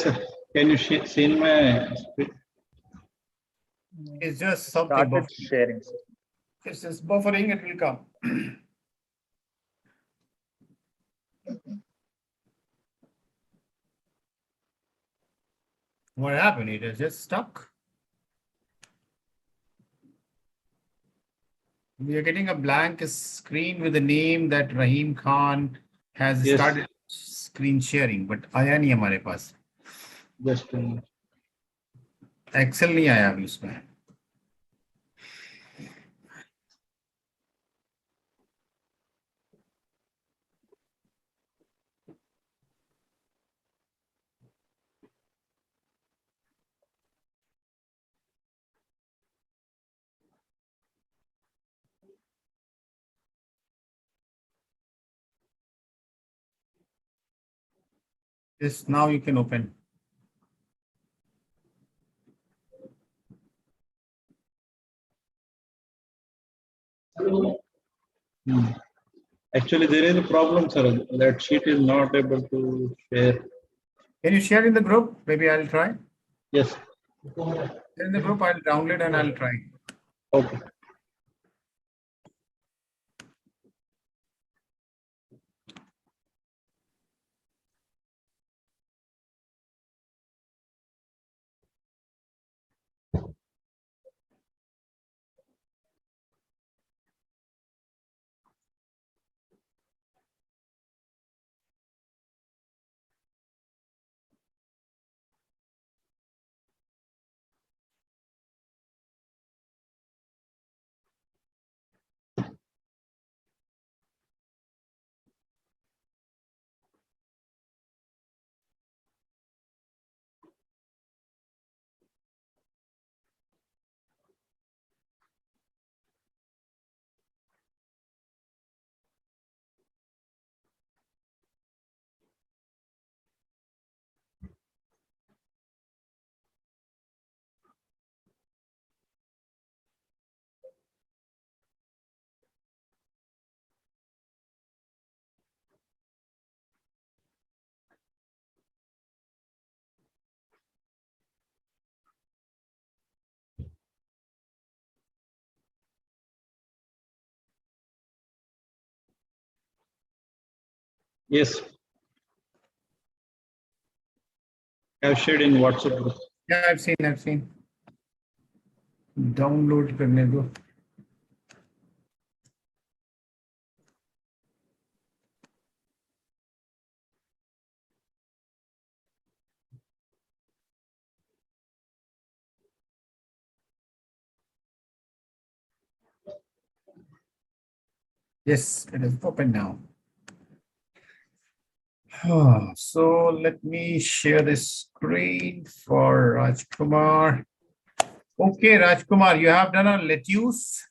sir. Can you see my screen? It's just something. Started sharing. It's just buffering, it will come. What happened? It is just stuck. We are getting a blank screen with the name that Rahim Khan has Yes. started screen sharing, but आया नहीं हमारे पास. Just a minute. Excel नहीं आया अभी उसमें. Yes, now you can open. Actually, there is a problem, sir. That sheet is not able to share. Can you share in the group? Maybe I'll try. Yes. Share in the group, I'll download and I'll try. Okay. Yes. I've shared in WhatsApp group. Yeah, I've seen. Download करने दो. Yes, it is open now. So let me share this screen for Rajkumar. Okay, Rajkumar, you have done a lettuce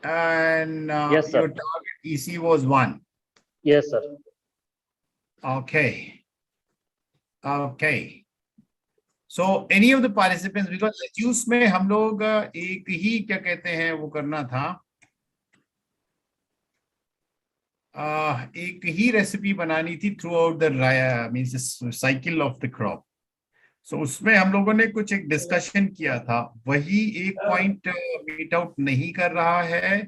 and Yes, sir. your target EC was 1. Yes, sir. Okay. Okay. So any of the participants, because lettuce में हम लोग एक ही क्या कहते हैं वो करना था, एक ही रेसिपी बनानी थी throughout the means cycle of the crop. So उसमें हम लोगों ने कुछ एक डिस्कशन किया था, वही एक पॉइंट मीट आउट नहीं कर रहा है.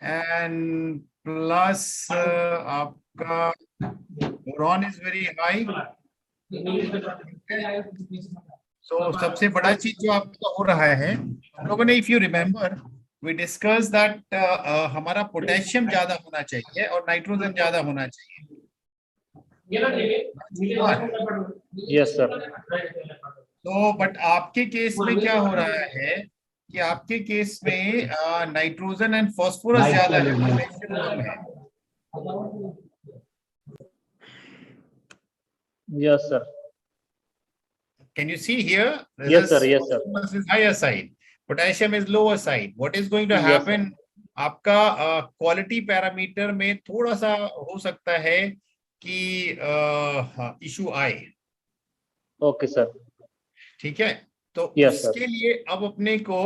एंड प्लस आपका बोरॉन इज वेरी हाई. सो सबसे बड़ा चीज जो आपका हो रहा है, हम लोगों ने, if you remember, we discussed that हमारा पोटेशियम ज्यादा होना चाहिए और नाइट्रोजन ज्यादा होना चाहिए. Yes, sir. तो बट आपके केस में क्या हो रहा है कि आपके केस में नाइट्रोजन एंड फास्फोरस ज्यादा है, पोटेशियम कम है. Yes, sir. Can you see here? Yes, sir. Yes, sir. Phosphorus is higher side, potassium is lower side. What is going to Yes, happen? आपका क्वालिटी पैरामीटर में थोड़ा सा हो सकता है कि इशू आए. Okay, sir. ठीक है, तो Yes, sir. उसके लिए अब अपने को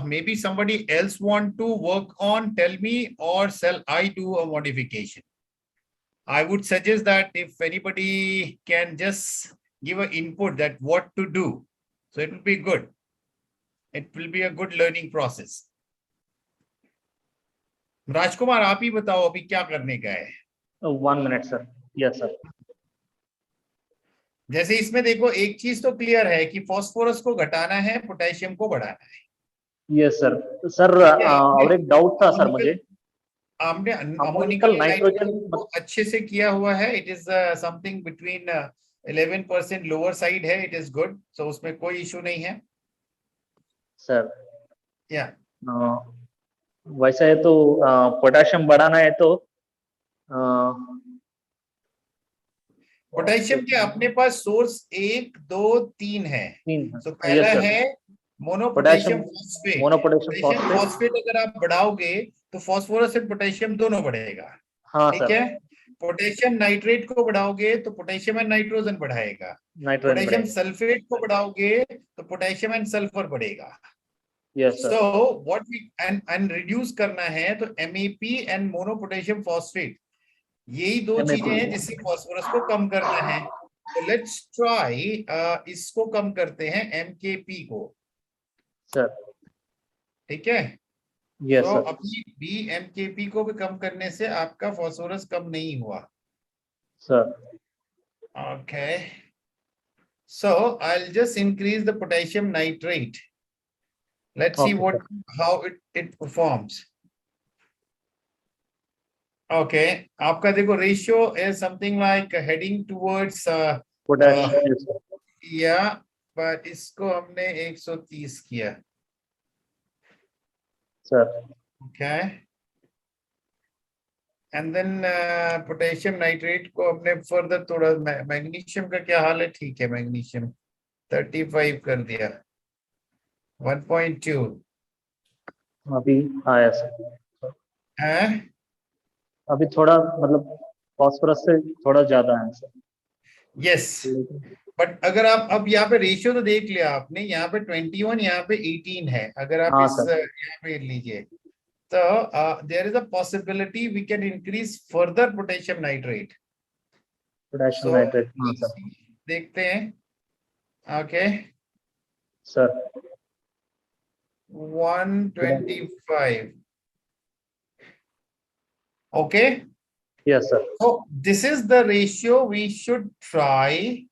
may be somebody else want to work on, tell me, or shall I do a modification? I would suggest that if anybody can just give an input that what to do. So it will be good. It will be a good learning process. राजकुमार आप ही बताओ अभी क्या करने का है? 1 minute sir. Yes sir. जैसे इसमें देखो एक चीज तो क्लियर है कि फास्फोरस को घटाना है, पोटेशियम को बढ़ाना है. Yes sir. Sir और एक डाउट था सर मुझे. हमने अमोनिकल नाइट्रोजन अच्छे से किया हुआ है. It is something between 11% lower side है. It is good. सो उसमें कोई इशू नहीं है सर. या वैसा है तो पोटेशियम बढ़ाना है तो पोटेशियम के अपने पास सोर्स 1 2 3 है. तो पहला है मोनोपोटेशियम फॉस्फेट. मोनोपोटेशियम फॉस्फेट अगर आप बढ़ाओगे तो फास्फोरस एंड पोटेशियम दोनों बढ़ेगा. हाँ ठीक है. पोटेशियम नाइट्रेट को बढ़ाओगे तो पोटेशियम एंड नाइट्रोजन बढ़ाएगा. पोटेशियम सल्फेट को बढ़ाओगे तो पोटेशियम एंड सल्फर बढ़ेगा. So what we and reduce करना है तो MAP एंड मोनोपोटेशियम फॉस्फेट, यही दो चीजें हैं जिससे फास्फोरस को कम करना है. तो लेट्स ट्राई इसको कम करते हैं MKP को. सर ठीक है. यस तो सर. अभी भी MKP को भी कम करने से आपका फास्फोरस कम नहीं हुआ. Sir okay. So I'll just increase the potassium nitrate. Let's see how it performs. Okay, आपका देखो ratio is something like heading towards yeah, but इसको हमने 130 किया. Sir. Okay. And then potassium nitrate को हमने further थोड़ा, मैग्नीशियम का क्या हाल है? ठीक है, मैग्नीशियम 35 कर दिया. 1.2 अभी आया सर. अभी थोड़ा मतलब फास्फोरस से थोड़ा ज्यादा है सर. यस. बट अगर आप अब यहाँ पे रेशियो तो देख लिया आपने, यहाँ पे 21, यहाँ पे 18 है. अगर आप यहाँ पे लीजिए तो there is a possibility we can increase further potassium nitrate. देखते हैं. Okay sir. 125. Okay. Yes sir. So this is the ratio we should try.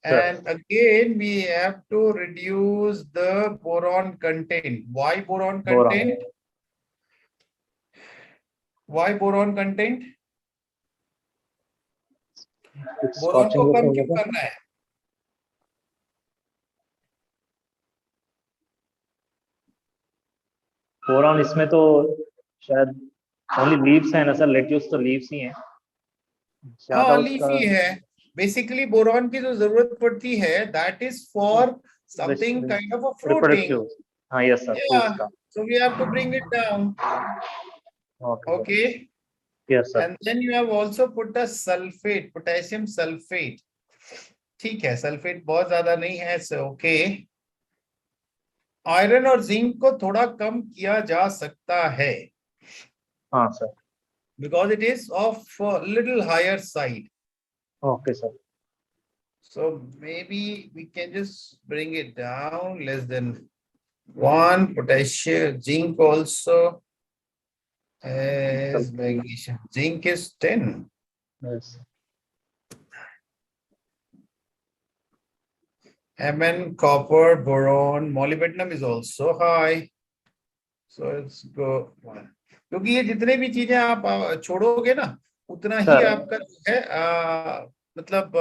Sir. And again we have to reduce the boron content. Why boron content? Why boron content? Boron को कम क्यों करना है? Boron इसमें तो शायद only leaves है ना sir. Lettuce तो लीव्स ही हैं. हाँ, लीफ ही है. बेसिकली बोरॉन की जो जरूरत पड़ती है that is for something kind of a fruiting. हाँ yes sir. So we have to bring it down. Okay. Yes sir. And then you have also put a sulfate, potassium sulfate. ठीक है, sulphate बहुत ज्यादा नहीं है. So okay. Iron और zinc को थोड़ा कम किया जा सकता है. हाँ sir. Because it is of a little higher side. Okay sir. So maybe we can just bring it down less than 1. Potassium, zinc also as magnesium. Zinc is 10. Yes. Mn, copper, boron, molybdenum is also high. So let's go 1. क्योंकि ये जितने भी चीजें आप छोड़ोगे ना उतना ही आपका जो है मतलब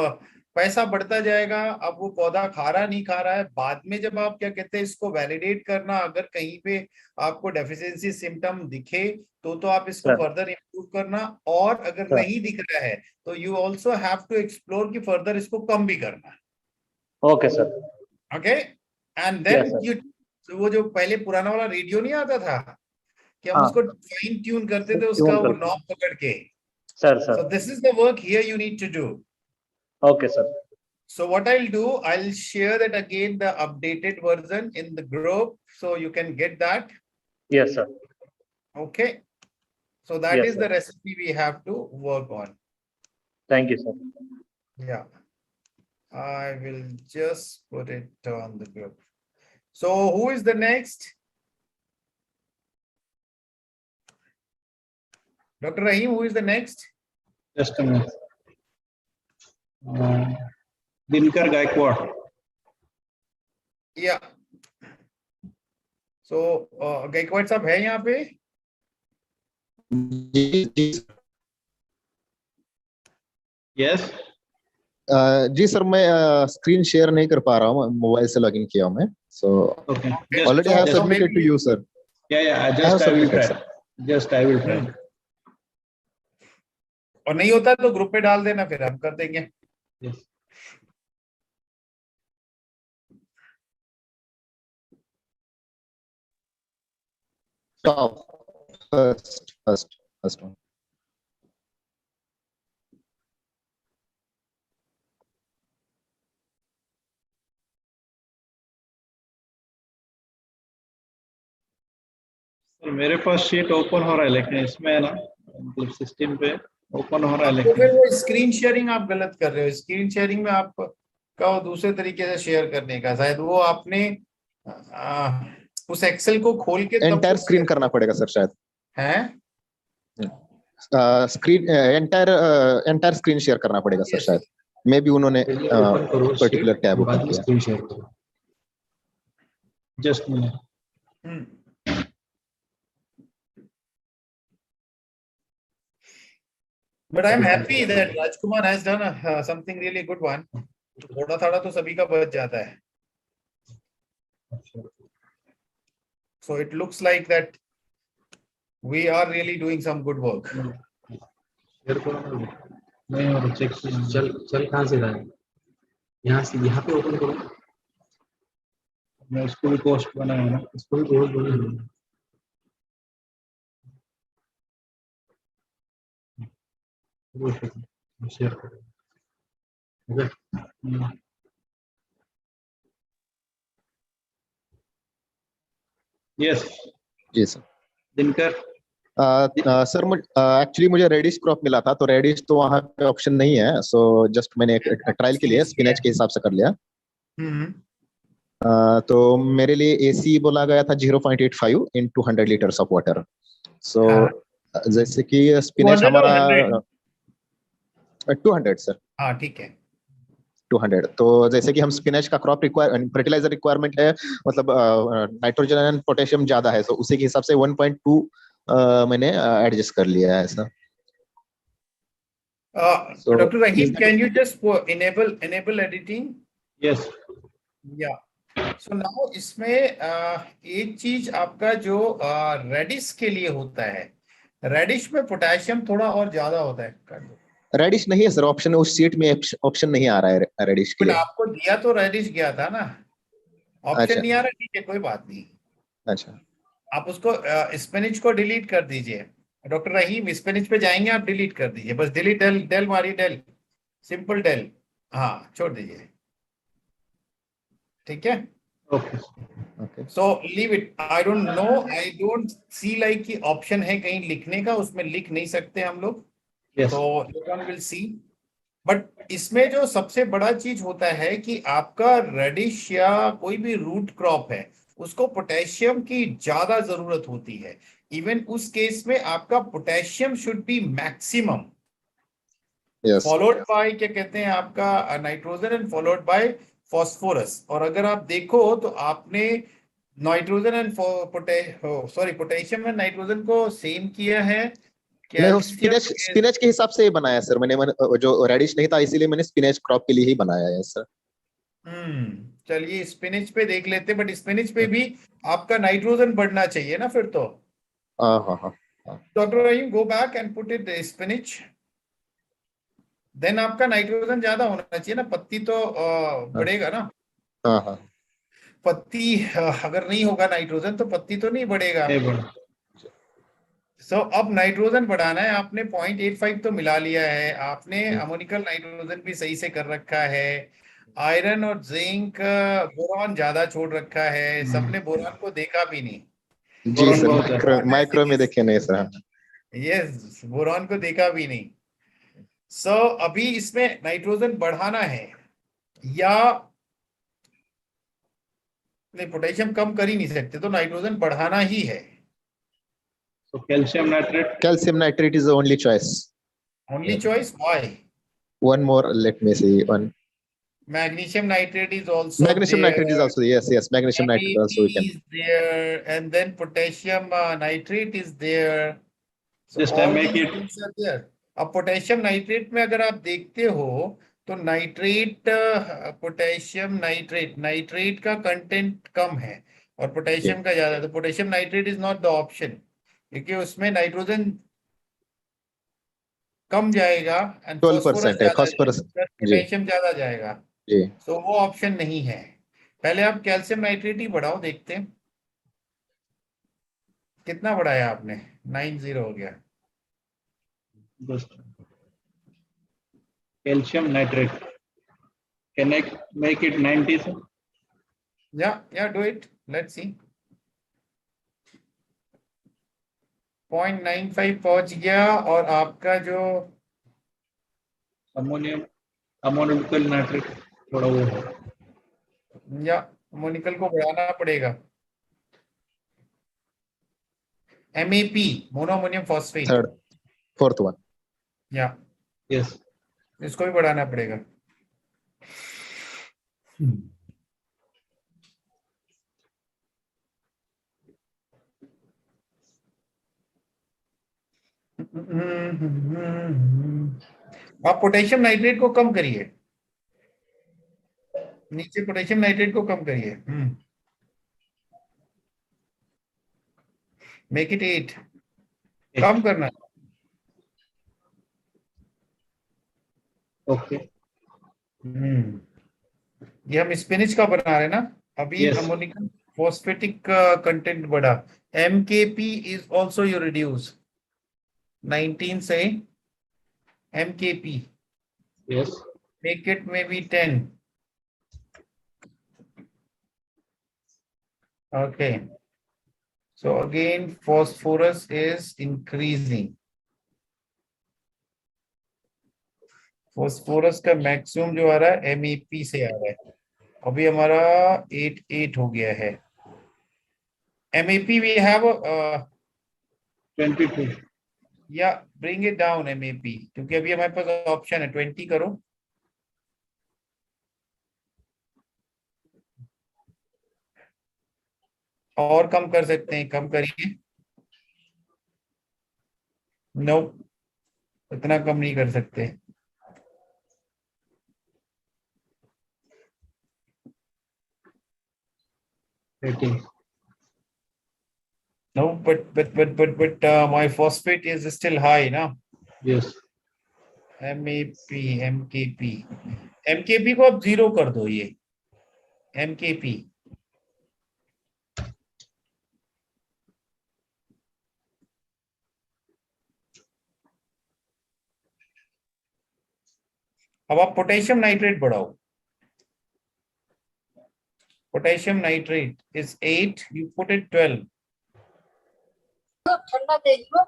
पैसा बढ़ता जाएगा. अब वो पौधा खा रहा नहीं खा रहा है, बाद में जब आप क्या कहते हैं इसको वैलिडेट करना, अगर कहीं पे आपको डेफिशिएंसी सिम्टम दिखे तो आप इसको फर्दर इंप्रूव करना. और अगर नहीं दिख रहा है तो you also have to explore कि फर्दर इसको कम भी करना. Okay sir. Okay. And then you, वो जो पहले पुराना वाला रेडियो नहीं आता था कि हम उसको फाइन ट्यून करते थे उसका वो नॉब पकड़ के. Sir so this is the work here you need to do. Okay sir. So what I'll do, I'll share that again, the updated version in the group so you can get that. Yes sir. Okay. So that is the recipe we have to work on. Thank you sir. Yeah. I will just put it on the group. So who is the next? Dr. Rahim, who is the next? Just a minute. Dinkar Gaikwad. Yeah. So Gaikwad साहब है यहाँ पे? Yes. जी sir, मैं screen share नहीं कर पा रहा हूँ, मोबाइल से लॉगिन किया हूँ मैं, so Okay. Already I have submitted to you sir. Yeah. I have Just I will submitted, try. Just I will try. और नहीं होता तो ग्रुप पे डाल देना, फिर हम कर देंगे. Yes. Top first one. Sir मेरे पास शीट ओपन हो रहा है, लेकिन इसमें है ना, मतलब सिस्टम पे ओपन हो रहा है, तो फिर लेकिन वो स्क्रीन शेयरिंग आप गलत कर रहे हो. स्क्रीन शेयरिंग में आप का दूसरे तरीके से शेयर करने का, शायद वो आपने उस एक्सेल को खोल के एंटायर स्क्रीन करना पड़ेगा सर शायद. है स्क्रीन एंटायर स्क्रीन शेयर करना पड़ेगा सर शायद. मे बी उन्होंने पर्टिकुलर टैब ओपन किया. स्क्रीन शेयर करो. Just minute. But I'm happy that Rajkumar has done something really good one. थोड़ा थोड़ा तो सभी का बच जाता है. So it looks like that we are really doing some good work. Share करो ना. नहीं हो रहा, चेक चल कहाँ से रहा है? यहाँ से यहाँ पे ओपन करो. मैं उसको भी पोस्ट बनाया ना. इसको भी बहुत बोलो. शेयर करो. यस. जी सर. दिनकर. सर एक्चुअली मुझे रेडिश क्रॉप मिला था, तो रेडिश तो वहाँ पे ऑप्शन नहीं है, सो जस्ट मैंने एक ट्रायल के लिए स्पिनच के हिसाब से कर लिया. तो मेरे लिए एसी बोला गया था 0.85 इन 200 लीटर्स ऑफ वाटर. सो जैसे कि स्पिनच हमारा 200 सर. हाँ ठीक है. 200. तो जैसे कि हम स्पिनच का क्रॉप फर्टिलाइजर रिक्वायरमेंट है, मतलब नाइट्रोजन एंड पोटेशियम ज्यादा है, तो उसी के हिसाब से 1.2 मैंने एडजस्ट कर लिया है sir. Dr. Rahim, can you just enable editing? Yes. Yeah. So now इसमें एक चीज आपका जो रेडिश के लिए होता है, रेडिश में पोटेशियम थोड़ा और ज्यादा होता है. रेडिश नहीं है सर, ऑप्शन उस सीट में ऑप्शन नहीं आ रहा है रेडिश के लिए. आपको दिया तो रेडिश गया था ना, ऑप्शन नहीं आ रहा. ठीक है, कोई बात नहीं. अच्छा, आप उसको स्पिनच को डिलीट कर दीजिए. डॉक्टर रहीम, स्पिनच पे जाएंगे, आप डिलीट कर दीजिए, बस डिलीट डेल मारिए, डेल सिंपल डेल. हाँ, छोड़ दीजिए. ठीक है. Okay. So leave it. I don't know, I don't see like कि ऑप्शन है कहीं लिखने का, उसमें लिख नहीं सकते हम लोग. तो वन विल सी. बट इसमें जो सबसे बड़ा चीज होता है कि आपका रेडिश या कोई भी रूट क्रॉप है, उसको पोटेशियम की ज्यादा जरूरत होती है. इवन उस केस में आपका potassium should be maximum, followed by क्या कहते हैं आपका nitrogen and followed by phosphorus. और अगर आप देखो तो आपने nitrogen and potassium and nitrogen को सेम किया है. स्पिनच के हिसाब से बनाया सर मैंने, जो रेडिश नहीं था इसीलिए मैंने स्पिनच क्रॉप के लिए ही बनाया है सर. चलिए स्पिनच पे देख लेते. बट स्पिनच पे भी आपका नाइट्रोजन बढ़ना चाहिए ना फिर तो. Doctor Rahim, go back and put it spinach. Then आपका नाइट्रोजन ज्यादा होना चाहिए ना, पत्ती तो बढ़ेगा ना. पत्ती अगर नहीं होगा नाइट्रोजन तो पत्ती तो नहीं बढ़ेगा. सो अब नाइट्रोजन बढ़ाना है. आपने 0.85 तो मिला लिया है. आपने अमोनिकल नाइट्रोजन भी सही से कर रखा है. आयरन और जिंक, बोरॉन ज्यादा छोड़ रखा है. सबने बोरॉन को देखा भी नहीं. जी सर, माइक्रो में देखे नहीं सर. यस, बोरॉन को देखा भी नहीं. सो अभी इसमें नाइट्रोजन बढ़ाना है. या नहीं, पोटेशियम कम कर ही नहीं सकते, तो नाइट्रोजन बढ़ाना ही है। So calcium nitrate. Calcium nitrate is the only choice. Only choice, why? One more, let me see. One. Magnesium nitrate is also Magnesium nitrate is there. also, yes. Magnesium nitrate also we MAP can. is there, and then potassium nitrate is there. So Just all make these it. things are there. अब potassium nitrate में अगर आप देखते हो तो nitrate, potassium nitrate, nitrate का content कम है और पोटेशियम का ज्यादा, तो potassium nitrate is not the option, क्योंकि उसमें नाइट्रोजन कम जाएगा एंड 12% है, फास्फोरस। जी पोटेशियम ज्यादा जाएगा, जी। तो वो ऑप्शन नहीं है। पहले आप कैल्शियम नाइट्रेट ही बढ़ाओ, देखते हैं कितना बढ़ाया आपने। 90 हो गया। Just calcium nitrate. Can I make it 90? Sir? या डू इट, लेट्स सी। 0.95 पहुंच गया, और आपका जो अमोनियम नाइट्रेट थोड़ा वो है। या मोनिकल को बढ़ाना पड़ेगा। MAP, monoammonium phosphate. Third, fourth one. या यस। इसको भी बढ़ाना पड़ेगा। आप पोटेशियम नाइट्रेट को कम करिए, नीचे पोटेशियम नाइट्रेट को कम करिए। मेक इट 8, कम करना। ओके। ये हम स्पिनिच का बना रहे हैं ना अभी। Yes. अमोनियम फॉस्फेटिक कंटेंट बढ़ा। MKP is also you reduce 19 से MKP, Yes. make it maybe 10. Okay, so again phosphorus is increasing. phosphorus का मैक्सिमम जो आ रहा है MAP से आ रहा है, अभी हमारा 8 हो गया है। MAP we have 22. या bring it down MAP, क्योंकि अभी हमारे पास ऑप्शन है 20 करो। और कम कर सकते हैं, कम करिए। नो, इतना कम नहीं कर सकते। No, but my phosphate is still high ना। Yes. MKP को अब 0 कर दो। ये MKP अब आप पोटेशियम नाइट्रेट बढ़ाओ। Potassium nitrate is 8, you put it 12. ठंडा देगी वो।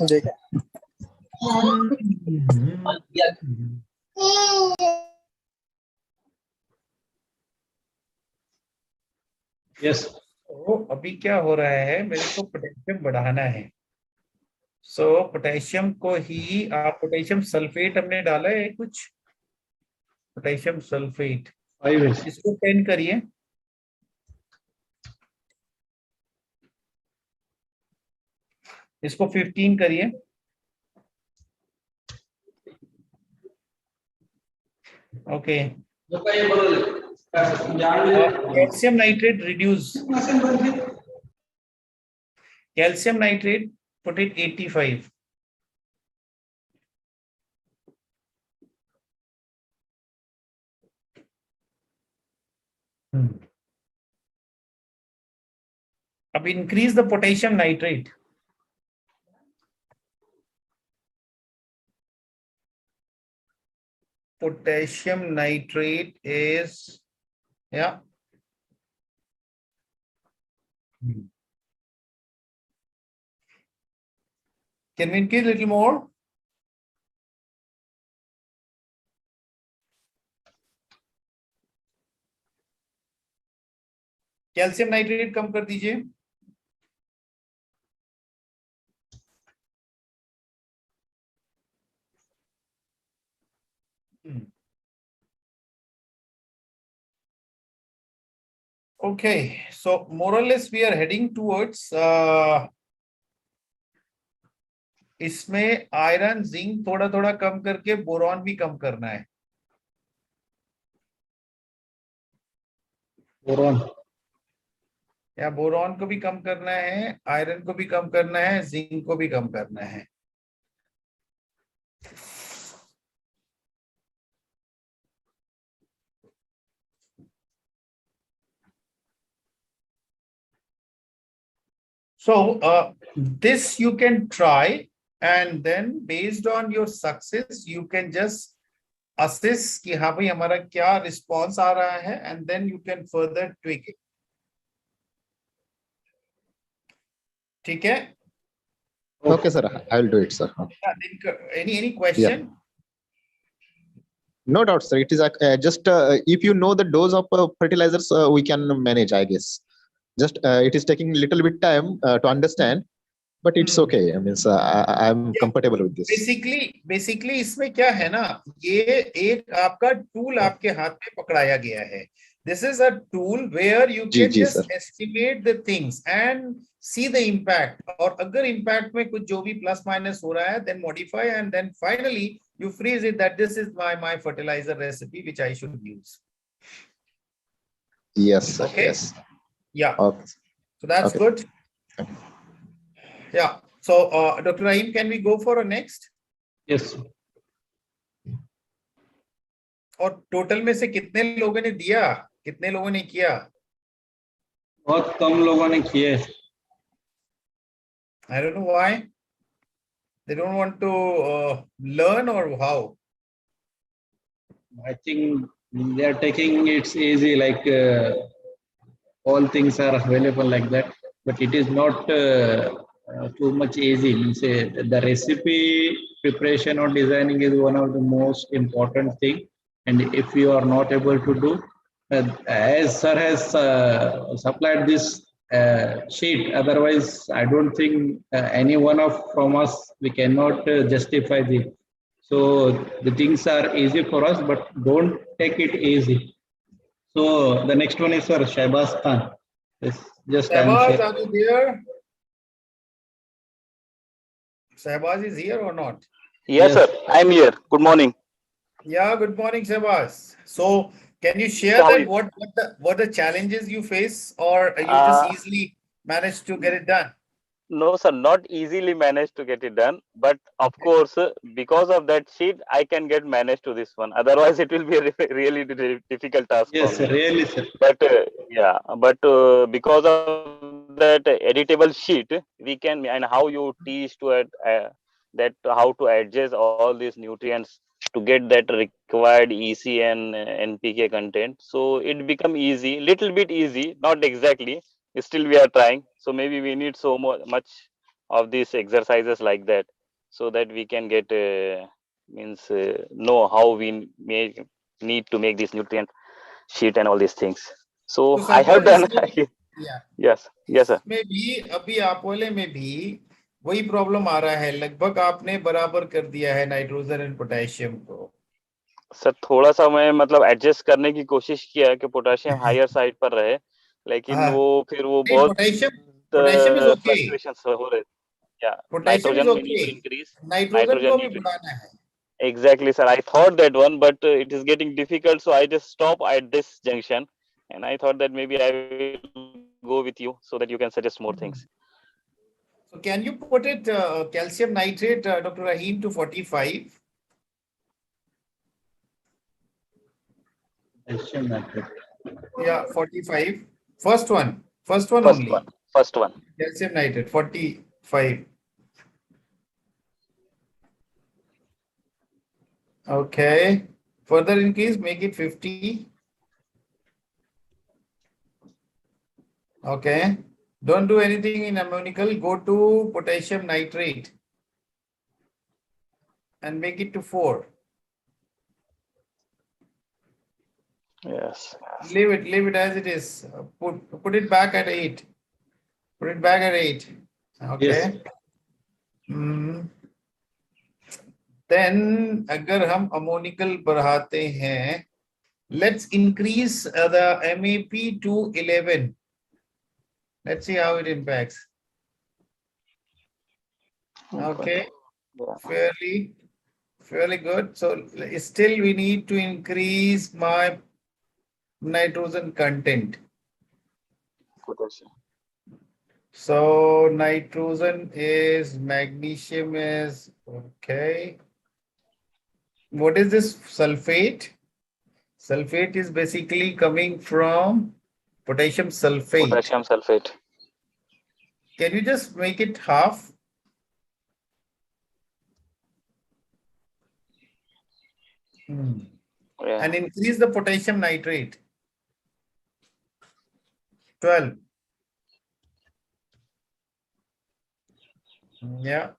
देखा। Yes. तो अभी क्या हो रहा है, मेरे को पोटेशियम बढ़ाना है। सो पोटेशियम को ही आप, पोटेशियम सल्फेट हमने डाला है कुछ, पोटेशियम सल्फेट 5. इसको 10 करिए। इसको 15 करिए। Okay, calcium nitrate reduce, calcium nitrate put it 85। अब increase the potassium nitrate. potassium nitrate is, yeah, can we increase a little more? Calcium nitrate कम कर दीजिए। Okay, so more or less we are heading towards इसमें iron zinc थोड़ा थोड़ा कम करके boron भी कम करना है। बोरॉन, या बोरॉन को भी कम करना है, आयरन को भी कम करना है, जिंक को भी कम करना है। So this you can try, and then based on your success you can just assess कि हाँ भाई हमारा क्या response आ रहा है, and then you can further tweak it. ठीक है? Okay, sir. I will do it, sir. Any question? No doubt, sir. It is just if you know the dose of fertilizers, we can manage, I guess. Just it is taking a little bit time to understand, but it's okay. I mean, I'm comfortable with this. Basically इसमें क्या है ना, ये एक आपका tool आपके हाथ में पकड़ाया गया है. This is a tool where you can just estimate the things and see the impact. और अगर impact में कुछ जो भी plus minus हो रहा है, then modify, and then finally you freeze it that this is my fertilizer recipe which I should use. Yes, sir. Okay. Yes. Yeah. Okay. So that's good. Yeah. So Dr. Rahim, can we go for a next? yes. और total में से कितने लोगों ने दिया, कितने लोगों ने किया? बहुत कम लोगों ने किए. I don't know why. They don't want to learn, or how? I think they are taking it easy, like all things are available like that, but it is not too much easy. Means the recipe preparation or designing is one of the most important thing, and if you are not able to do, as sir has supplied this sheet, otherwise I don't think any one of from us we cannot justify the. So the things are easy for us, but don't take it easy. So the next one is Sir Shahbaz Khan. Yes, just Shahbaz, are you there? Shahbaz is here or not? Yes, sir. I'm here. Good morning. Yeah, good morning, Shahbaz. So can you share that what the challenges you face, or you just easily managed to get it done? No, sir, not easily managed to get it done. But of course, because of that sheet, I can get managed to this one. Otherwise, it will be a really difficult task yes, for me. really, sir. But because of that editable sheet, we can, and how you teach to that how to adjust all these nutrients to get that required EC and NPK content. So it become easy, little bit easy, not exactly. Still we are trying. So maybe we need so much of these exercises like that, so that we can get know how we need to make this nutrient sheet and all these things. So I have done. Yes, sir. में भी अभी आप वाले में भी वही problem आ रहा है, लगभग आपने बराबर कर दिया है नाइट्रोजन एंड पोटेशियम को. सर थोड़ा सा मैं मतलब एडजस्ट करने की कोशिश किया कि पोटेशियम हायर साइड पर रहे, लेकिन वो फिर वो बहुत पोटेशियम इज ओके, फ्लक्चुएशंस हो रहे. या potassium is nitrogen okay, increase, nitrogen को भी बढ़ाना है. Exactly, sir. I thought that one, but it is getting difficult, so I just stop at this junction, and I thought that maybe I will go with you so that you can suggest more things. So can you put it calcium nitrate, Dr. Rahim, to 45? Calcium nitrate. Yeah, 45. First one First only. First one. Calcium nitrate, 45. Okay. Further increase, make it 50. Okay. Don't do anything in ammonical. Go to potassium nitrate and make it to 4. Yes. Leave it as it is. Put it back at 8. Put it back at 8. Okay. Yes. Then अगर हम ammonical बढ़ाते हैं, let's increase the MAP to 11. Let's see how it impacts. Okay. Yeah. Fairly good. So still we need to increase my nitrogen content. Potassium. So nitrogen is, magnesium is, okay. What is this sulfate? Sulfate is basically coming from potassium sulfate. Potassium sulfate. Can you just make it half? Yeah. And increase the potassium nitrate. 12. Yeah.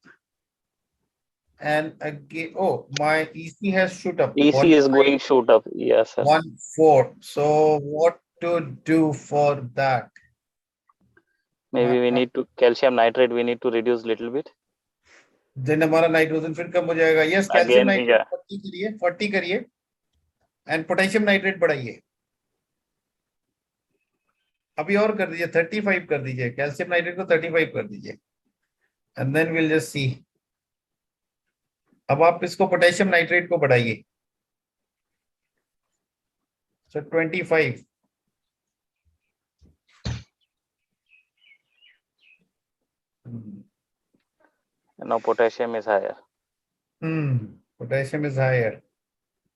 And again, oh, my EC has shoot up. EC is going shoot up. Yes, sir. 1.4. So what to do for that? Maybe we need to calcium nitrate. We need to reduce little bit. Then हमारा nitrogen फिर कम हो जाएगा. Yes, calcium Again, nitrate 40 करिए, 40 करिए, and potassium nitrate बढ़ाइए. अभी और कर दीजिए, 35 कर दीजिए. Calcium nitrate को 35 कर दीजिए. And then we'll just see. अब आप इसको potassium nitrate को बढ़ाइए. So 25. Now potassium is higher. Potassium is higher.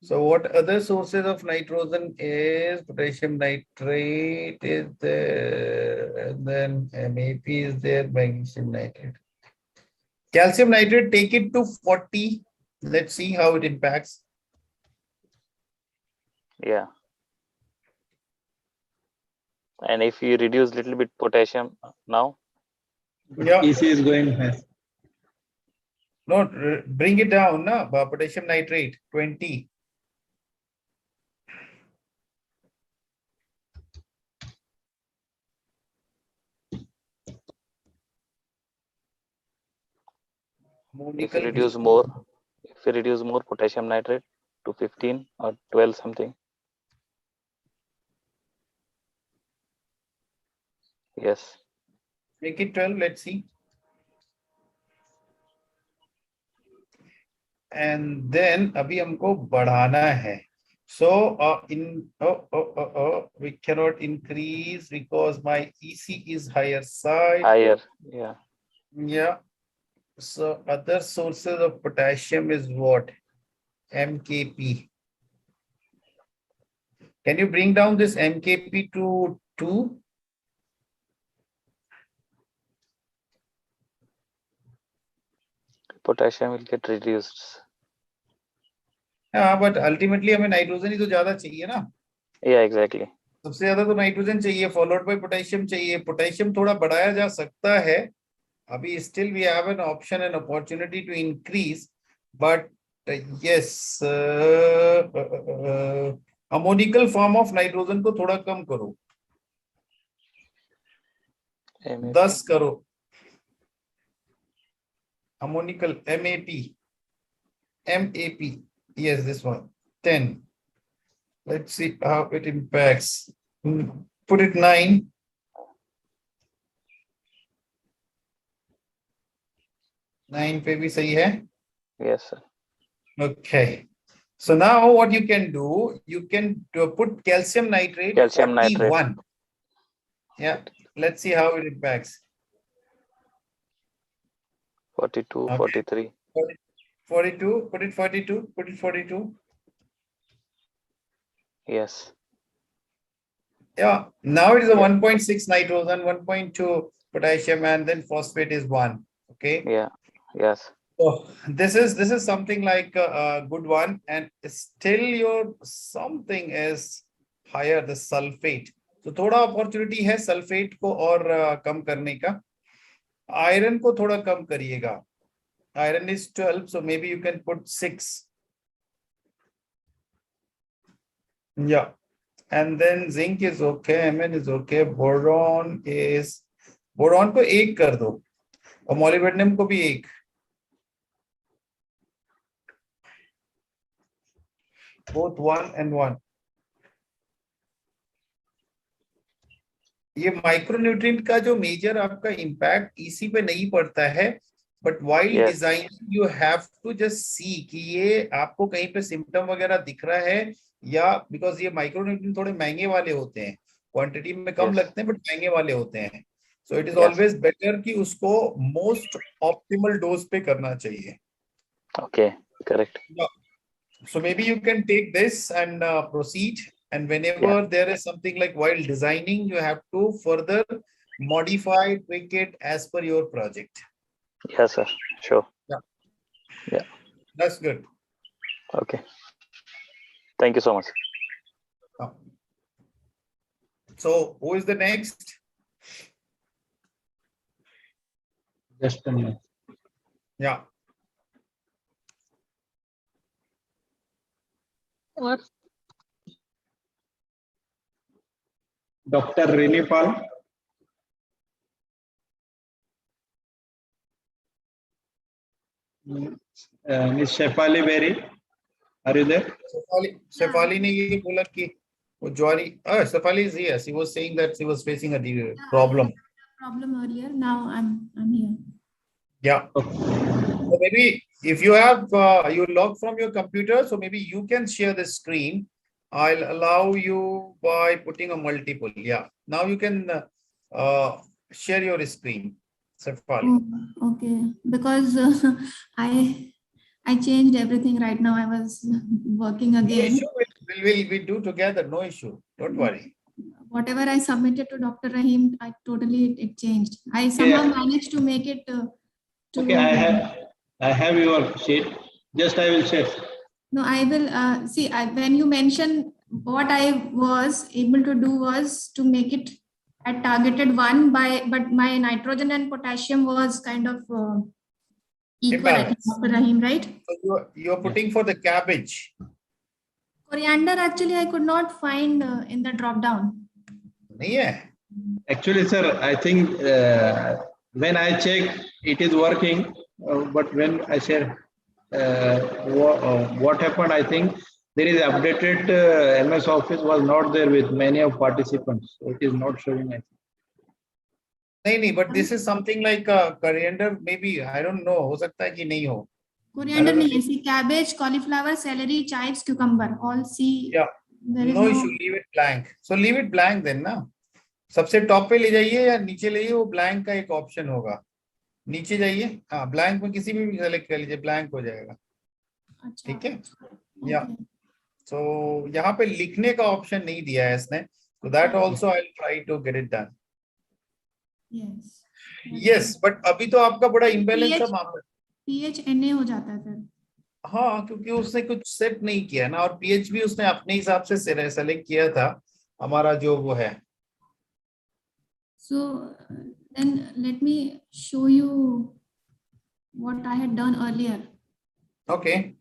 So what other sources of nitrogen is? Potassium nitrate is there, and then MAP is there, magnesium nitrate. Calcium nitrate, take it to 40. Let's see how it impacts. Yeah. And if you reduce little bit potassium now? Yeah. EC is going high. No, bring it down, na? Potassium nitrate, 20. If you reduce more potassium nitrate to 15 or 12 something. Yes. Make it 12, let's see. And then अभी हमको बढ़ाना है. So we cannot increase because my EC is higher side. Higher, yeah. Yeah. So other sources of potassium is what? MKP. Can you bring down this MKP to 2? Potassium will get reduced. हाँ, but ultimately हमें nitrogen ही तो ज्यादा चाहिए ना. Yeah, exactly. सबसे ज्यादा तो nitrogen चाहिए, फॉलोड बाय पोटेशियम चाहिए. पोटेशियम थोड़ा बढ़ाया जा सकता है. अभी still we have an option and opportunity to increase, but yes, ammonical form of nitrogen को थोड़ा कम करो. 10 करो. Ammonical MAP. Yes, this one. 10. Let's see how it impacts. Put it 9. 9 पे भी सही है? Yes, sir. Okay. So now what you can do, you can put calcium nitrate 41. Yeah. Let's see how it impacts. 42, Okay. 43. 42. Put it 42. Put it 42. Yes. Yeah. Now it is a 1.6 nitrogen, 1.2 potassium, and then phosphate is 1. Okay. Yeah. Yes. So this is something like a good one, and still your something is higher, the sulfate. So थोड़ा opportunity है sulfate को और कम करने का. Iron को थोड़ा कम करिएगा. Iron is 12, so maybe you can put 6. Yeah. and then zinc is okay, Mn is okay, boron को 1 कर दो और molybdenum को भी 1. Both 1 and 1. ये माइक्रोन्यूट्रिएंट का जो मेजर आपका इम्पैक्ट ईसी पे नहीं पड़ता है, but while designing you have to just see कि ये आपको कहीं पे सिम्टम वगैरह दिख रहा है या, बिकॉज ये माइक्रोन्यूट्रिएंट थोड़े महंगे वाले होते हैं, क्वांटिटी में कम लगते हैं बट महंगे वाले होते हैं. So it is always better कि उसको मोस्ट ऑप्टिमल डोज पे करना चाहिए. Okay, correct. So maybe you can take this and proceed. And whenever there is something like while designing, you have to further modify, tweak it as per your project. Yes, sir. Sure. Yeah. That's good. Okay. Thank you so much. So who is the next? Just a minute. Yeah. What? Dr. Rinipal. Miss Shefali Berry, are you there? Shefali ne ye bola ki wo Jwari, Shefali is here. She was saying that she was facing a problem. Earlier. Now I'm here. Yeah. So maybe if you have you log from your computer, so maybe you can share the screen. I'll allow you by putting a multiple. Yeah. Now you can share your screen. Shefali. Oh, okay. Because I changed everything right now. I was working No again. issue. We'll do together. No issue. Don't worry. Whatever I submitted to Dr. Rahim, it changed. I somehow managed to make it. Okay, I have your sheet. Just I will share. No, I will see. When you mentioned, what I was able to do was to make it at targeted 1 but my nitrogen and potassium was kind of equal. I think, Dr. Rahim, right? So you're putting for the cabbage. Coriander, actually, I could not find in the drop down. Yeah. Actually, sir, I think when I check, it is working. But when I share, what happened? I think there is updated MS Office was not there with many of participants. So it is not showing. I think. नहीं, but this is something like coriander. Maybe I don't know. हो सकता है कि नहीं हो. Coriander नहीं है. See, cabbage, cauliflower, celery, chives, cucumber. All see. Yeah. No issue. Leave it blank. So leave it blank then ना. सबसे टॉप पे ले जाइए या नीचे ले जाइए, वो ब्लैंक का एक ऑप्शन होगा. नीचे जाइए, हाँ, ब्लैंक में किसी भी सेलेक्ट कर लीजिए, ब्लैंक हो जाएगा. ठीक है. या सो यहाँ पे लिखने का ऑप्शन नहीं दिया है इसने, so that also I'll try to get it done. Yes, but अभी तो आपका बड़ा इम्बैलेंस का मामला. pH Na हो जाता है फिर. हाँ, क्योंकि उसने कुछ सेट नहीं किया ना, और pH भी उसने अपने हिसाब से सेलेक्ट किया था, हमारा जो वो है. So then let me show you what I had done earlier. Okay.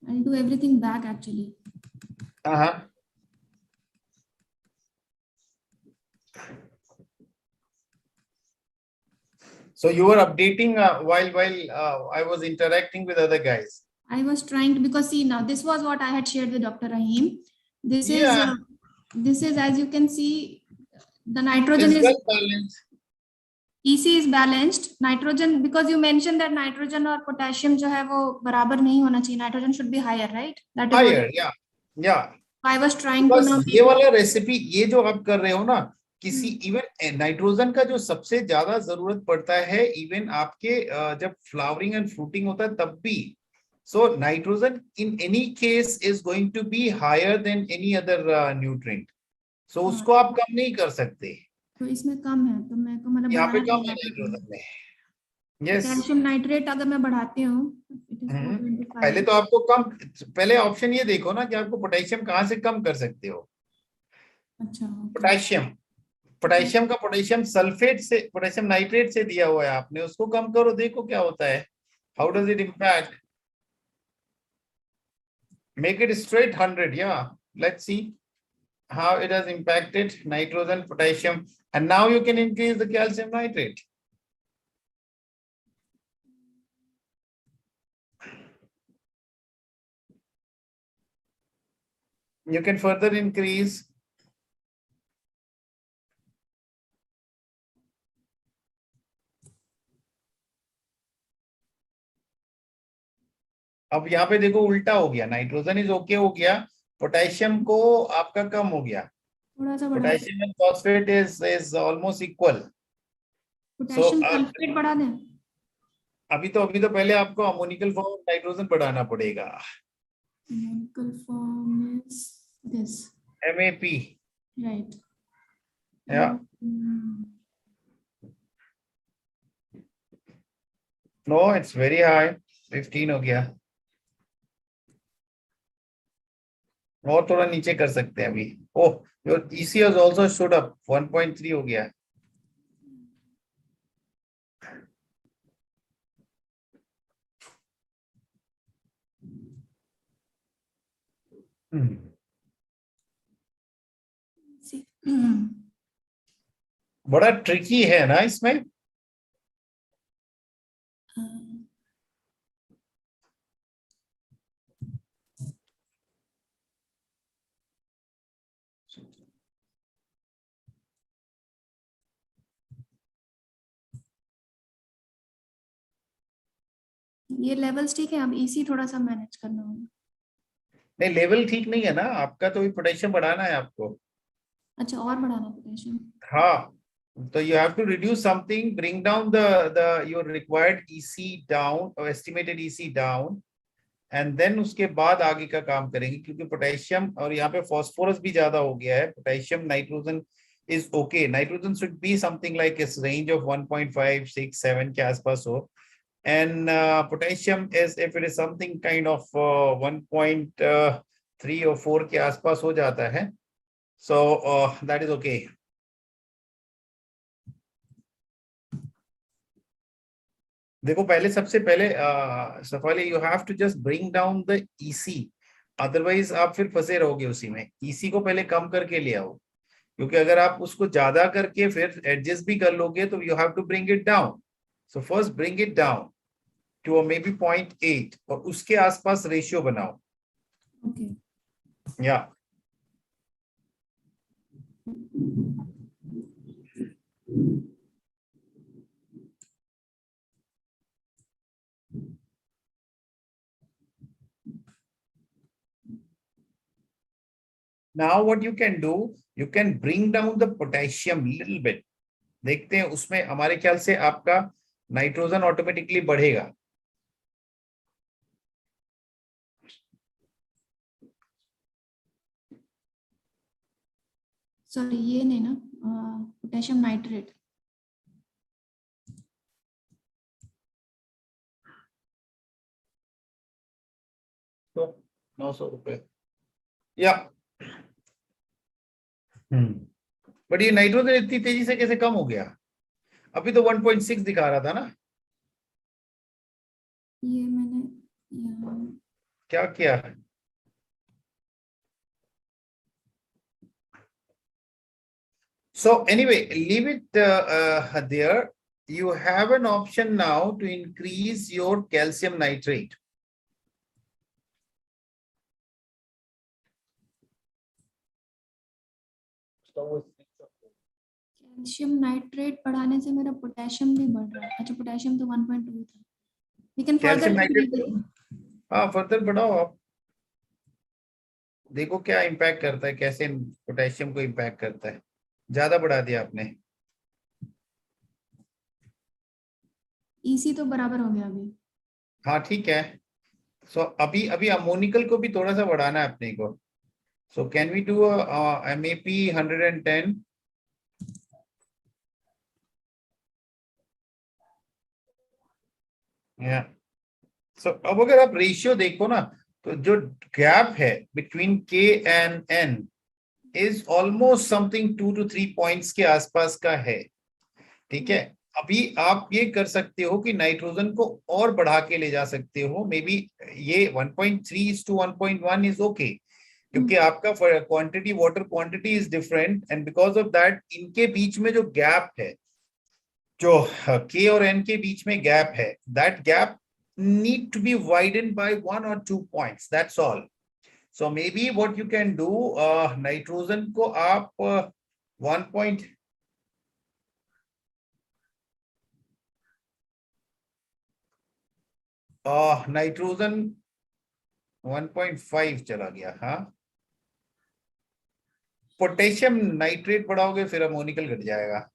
I'll do everything back actually. So you were updating while I was interacting with other guys. I was trying to, because see now this was what I had shared with Dr. Rahim. This is as you can see, the nitrogen is well balanced. EC is balanced. Nitrogen, because you mentioned that nitrogen or potassium जो है वो बराबर नहीं होना चाहिए. Nitrogen should be higher, right? That is higher, yeah. I was trying to now. ये वाला recipe, ये जो आप कर रहे हो ना, किसी इवन नाइट्रोजन का जो सबसे ज्यादा जरूरत पड़ता है, इवन आपके जब फ्लावरिंग एंड फ्रूटिंग होता है तब भी. So nitrogen in any case is going to be higher than any other nutrient. So उसको आप कम नहीं कर सकते. तो इसमें कम है, तो मैं को मतलब यहाँ पे कम है नाइट्रोजन में. Yes. कैल्शियम नाइट्रेट अगर मैं बढ़ाते हूँ, पहले तो आपको कम, पहले ऑप्शन ये देखो ना कि आपको पोटेशियम कहाँ से कम कर सकते हो. अच्छा. पोटेशियम का पोटेशियम सल्फेट से, पोटेशियम नाइट्रेट से दिया हुआ है आपने, उसको कम करो, देखो क्या होता है. How does it impact. Make it straight 100. Yeah, let's see. how it has impacted nitrogen, potassium, and now you can increase the calcium nitrate. You can further increase. अब यहाँ पे देखो उल्टा हो गया, नाइट्रोजन इज ओके हो गया, potassium को आपका कम हो गया, थोड़ा सा बढ़ा, potassium and phosphate is almost equal. Potassium sulphate बढ़ा दें. अभी तो पहले आपको अमोनिकल फॉर्म नाइट्रोजन बढ़ाना पड़ेगा. Ammonical form is this, MAP. right? Yeah. Mm, No, it's very high. 15 हो गया. और थोड़ा नीचे कर सकते हैं अभी. ओह, your EC has also stood up. 1.3 हो गया. see. बड़ा ट्रिकी है ना इसमें. ये लेवल्स ठीक है, अब इसी थोड़ा सा मैनेज करना होगा. नहीं, लेवल ठीक नहीं है ना आपका, तो पोटेशियम बढ़ाना है आपको. अच्छा, और बढ़ाना पोटेशियम. हाँ, तो you have to reduce something, bring down the your required EC down or estimated EC down, and then उसके बाद आगे का काम करेंगे, क्योंकि पोटेशियम और यहाँ पे फॉस्फोरस भी ज्यादा हो गया है. Potassium nitrogen is okay. Nitrogen should be something like its range of 1.5, 6, 7 के आसपास हो, and potassium is if it is something kind of 1.3 or 4 के आसपास हो जाता है, so that is okay. देखो पहले, सबसे पहले Safali, you have to just bring down the EC, otherwise आप फिर फंसे रहोगे उसी में. EC को पहले कम करके ले आओ, क्योंकि अगर आप उसको ज्यादा करके फिर एडजस्ट भी कर लोगे तो you have to bring it down. So first bring it down to maybe 0.8 और उसके आसपास रेशियो बनाओ. Okay. या now what you can do, you can bring down the potassium little bit. देखते हैं उसमें हमारे ख्याल से आपका नाइट्रोजन ऑटोमेटिकली बढ़ेगा. सॉरी, ये नहीं ना, पोटेशियम नाइट्रेट. तो 900 रुपए. या बट ये नाइट्रोजन इतनी तेजी से कैसे कम हो गया? अभी तो 1.6 दिखा रहा था ना. ये मैंने क्या किया? So anyway, leave it there. You have an option now to increase your calcium nitrate. Calcium nitrate बढ़ाने से मेरा पोटेशियम भी बढ़ रहा है. अच्छा, पोटेशियम तो 1.2 था. We can further calcium nitrate, increase. हाँ फर्दर बढ़ाओ आप. देखो क्या इम्पैक्ट करता है, कैसे पोटेशियम को इम्पैक्ट करता है. ज्यादा बढ़ा दिया आपने. EC तो बराबर हो गया अभी. हाँ ठीक है. सो अभी अमोनिकल को भी थोड़ा सा बढ़ाना है अपने को. So can we do MAP 110. So अब अगर आप रेशियो देखो ना, तो जो गैप है between K and N is almost something 2 to 3 points के आसपास का है. ठीक है, अभी आप ये कर सकते हो कि नाइट्रोजन को और बढ़ा के ले जा सकते हो. मे बी ये 1.3:1.1 इज ओके, क्योंकि आपका quantity water quantity is different and because of that इनके बीच में जो गैप है, जो K और N के बीच में गैप है, that gap need to be widened by 1 or 2 points, that's all. So maybe what you can do, nitrogen को आप 1 point नाइट्रोजन 1.5 चला गया, हाँ। पोटेशियम नाइट्रेट बढ़ाओगे फिर अमोनिकल घट जाएगा।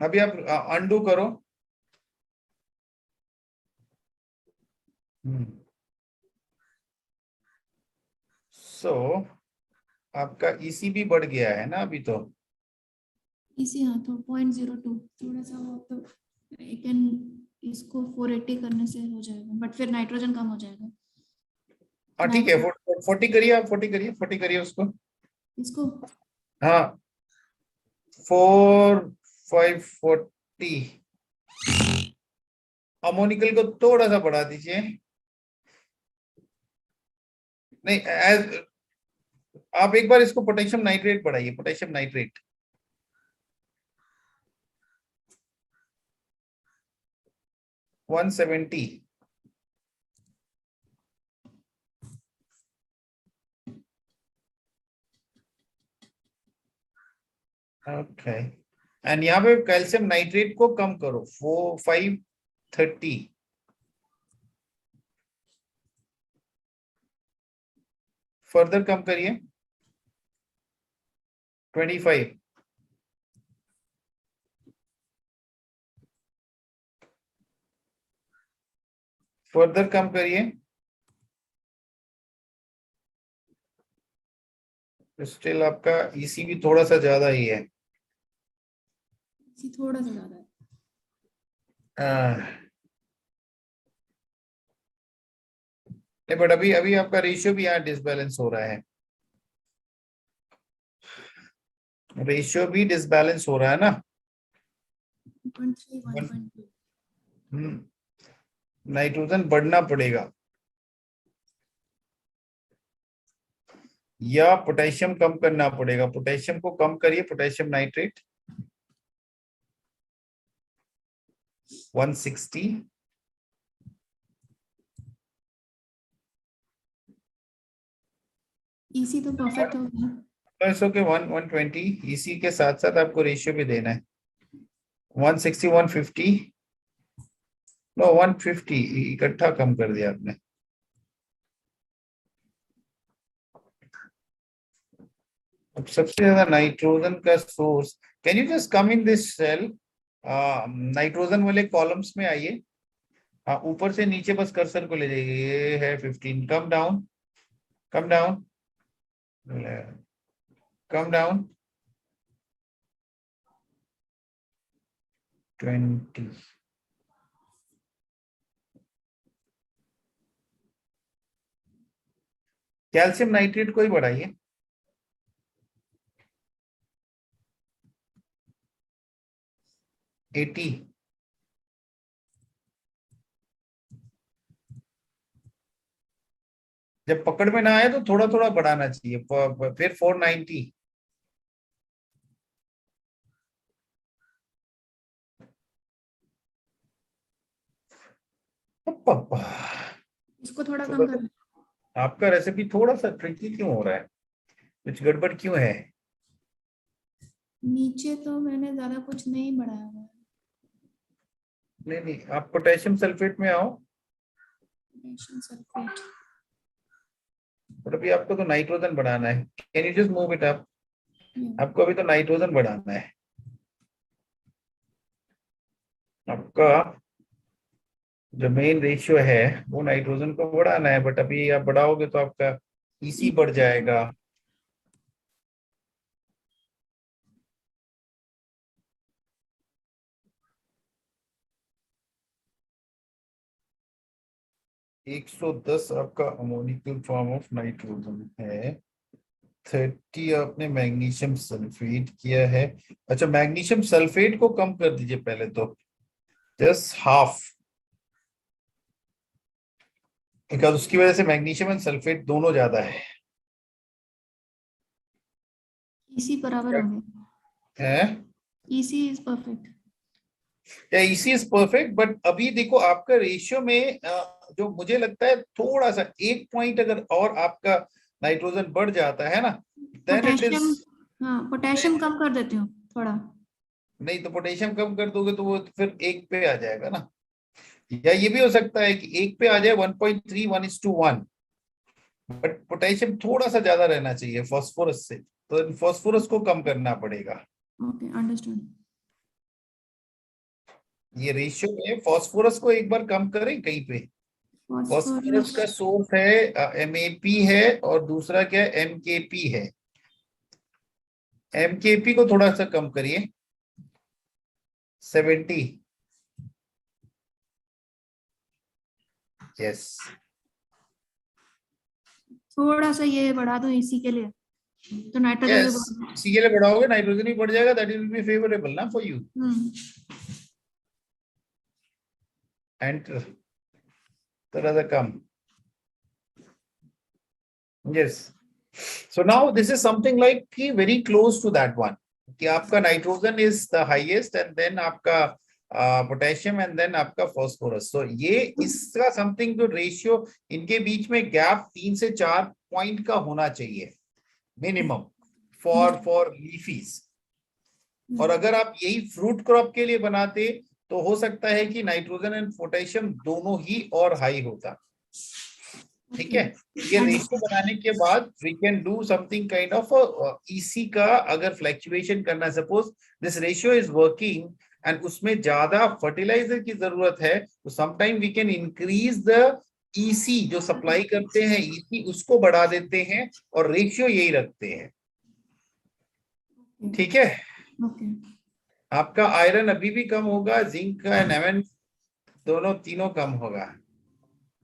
अभी आप अंडू करो। सो आपका EC भी बढ़ गया है ना अभी तो। इसी हाँ तो 0.02 थोड़ा सा वो तो कैन इसको 480 करने से हो जाएगा, बट फिर नाइट्रोजन कम हो जाएगा। हाँ ठीक है, 40 करिए आप, 40 करिए उसको, इसको हाँ 4 5 40। अमोनिकल को थोड़ा सा बढ़ा दीजिए। नहीं आप एक बार इसको पोटेशियम नाइट्रेट बढ़ाइए, potassium nitrate. One 170। Okay, and यहाँ पे कैल्शियम नाइट्रेट को कम करो, 530। फर्दर कम करिए 25। फर्दर कम करिए, स्टिल आपका EC भी थोड़ा सा ज्यादा ही है। थोड़ा सा ज्यादा है। नहीं बट अभी अभी आपका रेशियो भी यहाँ डिसबैलेंस हो रहा है, रेशियो भी डिसबैलेंस हो रहा है ना। 1.3 1.2 नाइट्रोजन बढ़ना पड़ेगा या पोटेशियम कम करना पड़ेगा। पोटेशियम को कम करिए, पोटेशियम नाइट्रेट 160। EC तो परफेक्ट हो गया। It's okay, 120। EC के साथ साथ आपको रेशियो भी देना है। 160 150, नो 150 इकट्ठा कम कर दिया आपने। अब सबसे ज्यादा नाइट्रोजन का source, can you just come in this cell, nitrogen वाले कॉलम्स में आइए। हाँ ऊपर से नीचे बस कर्सर को ले जाइए, ये है 15। Come down, come down, come down 20। Calcium nitrate को ही बढ़ाइए। एटी। जब पकड़ में ना आए तो थोड़ा थोड़ा बढ़ाना चाहिए। फिर 490। इसको थोड़ा कम कर। आपका रेसिपी थोड़ा सा ट्रिकी क्यों हो रहा है, कुछ गड़बड़ क्यों है? नीचे तो मैंने ज्यादा कुछ नहीं बढ़ाया हुआ। नहीं नहीं, आप पोटेशियम सल्फेट में आओ। पोटेशियम सल्फेट, और अभी आपको तो नाइट्रोजन बढ़ाना है। Can you just move it up? आपको अभी तो नाइट्रोजन बढ़ाना है। आपका जो मेन रेशियो है वो नाइट्रोजन को बढ़ाना है, बट अभी आप बढ़ाओगे तो आपका EC बढ़ जाएगा। एक 110 आपका अमोनिकल फॉर्म ऑफ नाइट्रोजन है। 30 आपने मैग्नीशियम सल्फेट किया है। अच्छा, मैग्नीशियम सल्फेट को कम कर दीजिए पहले तो, जस्ट हाफ। बिकॉज उसकी वजह से मैग्नीशियम एंड सल्फेट दोनों ज्यादा है। इसी बराबर हो गया। इसी इज परफेक्ट। या इसी इज परफेक्ट, बट अभी देखो आपका रेशियो में जो मुझे लगता है थोड़ा सा 1 पॉइंट अगर और आपका नाइट्रोजन बढ़ जाता है ना, देन इट इज। पोटेशियम, हाँ पोटेशियम कम कर देती हूँ थोड़ा। नहीं तो पोटेशियम कम कर दोगे तो वो फिर 1 पे आ जाएगा ना, या ये भी हो सकता है कि 1 पे आ जाए 1.3 1:1, बट पोटेशियम थोड़ा सा ज्यादा रहना चाहिए फास्फोरस से, तो फास्फोरस को कम करना पड़ेगा। Okay understood. ये रेशियो में फास्फोरस को एक बार कम करें कहीं पे। फास्फोरस का सोर्स है MAP है, और दूसरा क्या है MKP है। MKP को थोड़ा सा कम करिए 70। यस, थोड़ा सा ये बढ़ा दो इसी के लिए, तो नाइट्रोजन भी यस, बढ़ इसी के लिए बढ़ाओगे नाइट्रोजन भी बढ़ जाएगा, दैट विल बी फेवरेबल ना फॉर यू। एंड थोड़ा सा कम। Yes, so now this is something like कि very close to that one, कि आपका nitrogen is the highest and then आपका पोटेशियम एंड देन आपका फास्फोरस। तो ये इसका समथिंग जो रेशियो इनके बीच में गैप 3 से 4 पॉइंट का होना चाहिए मिनिमम फॉर लीफीज। और अगर आप यही फ्रूट क्रॉप के लिए बनाते तो हो सकता है कि नाइट्रोजन एंड पोटेशियम दोनों ही और हाई होता। ठीक है, ये रेशियो बनाने के बाद we can do something kind of EC का अगर फ्लैक्चुएशन करना, suppose this ratio is working and उसमें ज्यादा फर्टिलाइजर की जरूरत है, तो sometime we can increase the EC जो सप्लाई करते हैं, ईसी उसको बढ़ा देते हैं और रेशियो यही रखते हैं। ठीक है, ओके। आपका आयरन अभी भी कम होगा, जिंक एंड एमएन दोनों तीनों कम होगा।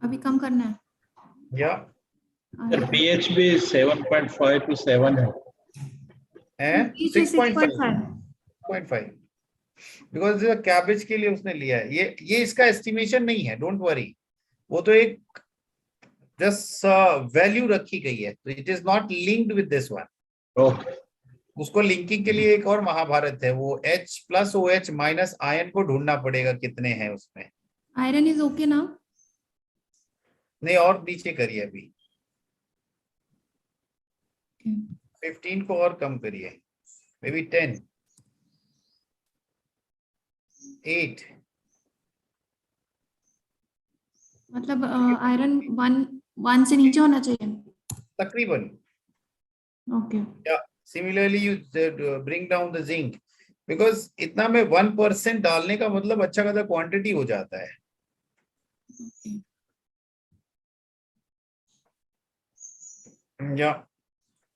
अभी कम करना है या सर pH भी 7.5 to 7 है। 6.5 बिकॉज कैबेज के लिए उसने लिया है। ये इसका एस्टिमेशन नहीं है, डोंट वरी, वो तो एक जस्ट वैल्यू रखी गई है, तो it is not linked with this one. Okay, उसको लिंकिंग के लिए एक और महाभारत है, वो H+OH- आयन को ढूंढना पड़ेगा कितने हैं उसमें। आयरन इज ओके ना? नहीं, और नीचे करिए अभी 15 को और कम करिए, मे बी 10 8। मतलब आयरन 1 से नीचे होना चाहिए तकरीबन। Okay. Similarly you bring down the zinc, because इतना में 1% डालने का मतलब अच्छा खासा क्वांटिटी हो जाता है। या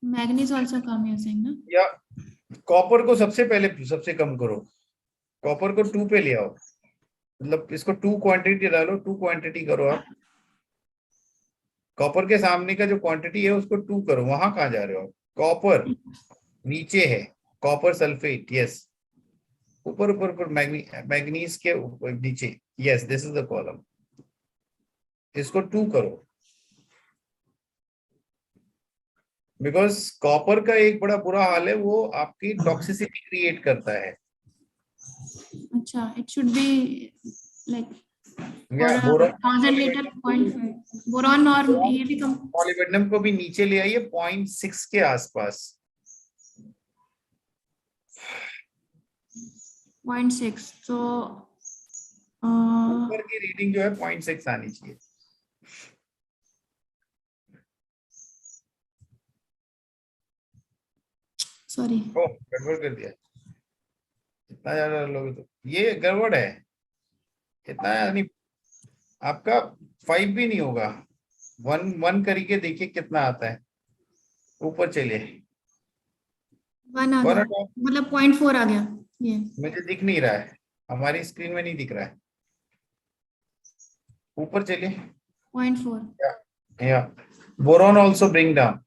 मैग्नीज आल्सो कम यूजिंग ना? या कॉपर को सबसे कम करो, कॉपर को 2 पे ले आओ, मतलब इसको 2 क्वांटिटी डालो, 2 क्वांटिटी करो आप। कॉपर के सामने का जो क्वांटिटी है उसको 2 करो। वहां कहाँ जा रहे हो? कॉपर नीचे है, कॉपर सल्फेट, यस, ऊपर ऊपर ऊपर मैग्नीज के ऊपर नीचे, yes, this is the column, इसको 2 करो। बिकॉज कॉपर का एक बड़ा बुरा हाल है, वो आपकी टॉक्सिसिटी क्रिएट करता है। अच्छा, it should be like boron 1000 litre 0.5 boron, और ये भी कम। मॉलिब्डेनम को भी नीचे ले आइए 0.6 के आसपास। 0.6, तो ऊपर की रीडिंग जो है 0.6 आनी चाहिए। सॉरी, ओह, गड़बड़ कर दिया, इतना ज्यादा लोगे तो ये गड़बड़ है। इतना नहीं, आपका 5 भी नहीं होगा, 1 करके देखिए कितना आता है। ऊपर चलिए, 1 आ गया, मतलब 0.4 आ गया। ये मुझे दिख नहीं रहा है, हमारी स्क्रीन में नहीं दिख रहा है। ऊपर चलिए, 0.4। या boron also bring down.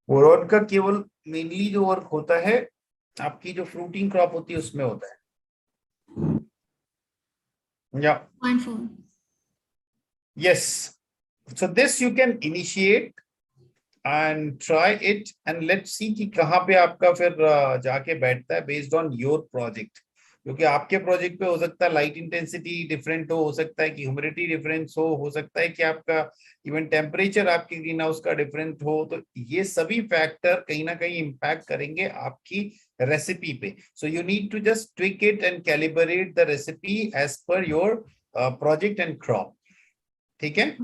Boron का केवल मेनली जो वर्क होता है आपकी जो फ्रूटिंग क्रॉप होती है उसमें होता है। या 0.4। Yes. So this you can initiate and try it and let's see कि कहाँ पे आपका फिर जाके बैठता है based on your project. क्योंकि आपके प्रोजेक्ट पे हो सकता है लाइट इंटेंसिटी डिफरेंट हो सकता है कि ह्यूमिडिटी डिफरेंस हो सकता है कि आपका इवन टेम्परेचर आपके ग्रीन हाउस का डिफरेंट हो, तो ये सभी फैक्टर कहीं ना कहीं इम्पैक्ट करेंगे आपकी रेसिपी पे. So you need to just tweak it and calibrate the recipe as per your project and crop. ठीक है.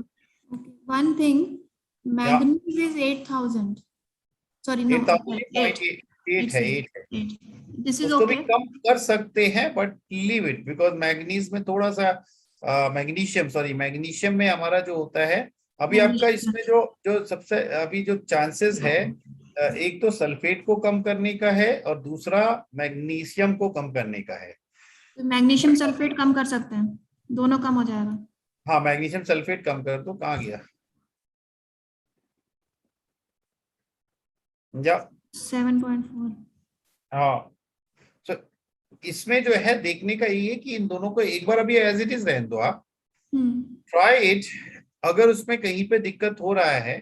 Okay. One thing, manganese is 8,000. Sorry, no. 8 है. 8. This is उसको भी okay. कम कर सकते हैं but leave it because manganese में थोड़ा सा मैग्नीशियम में हमारा जो होता है अभी आपका इसमें जो सबसे अभी जो चांसेस है, एक तो सल्फेट को कम करने का है और दूसरा मैग्नीशियम को कम करने का है. तो मैग्नीशियम सल्फेट कम कर सकते हैं, दोनों कम हो जाएगा. हाँ, मैग्नीशियम सल्फेट कम कर दो. कहाँ गया? या 7.4. हाँ. तो इसमें जो है देखने का ये है कि इन दोनों को एक बार अभी एज इट इज रहने दो आप. Try it. अगर उसमें कहीं पे दिक्कत हो रहा है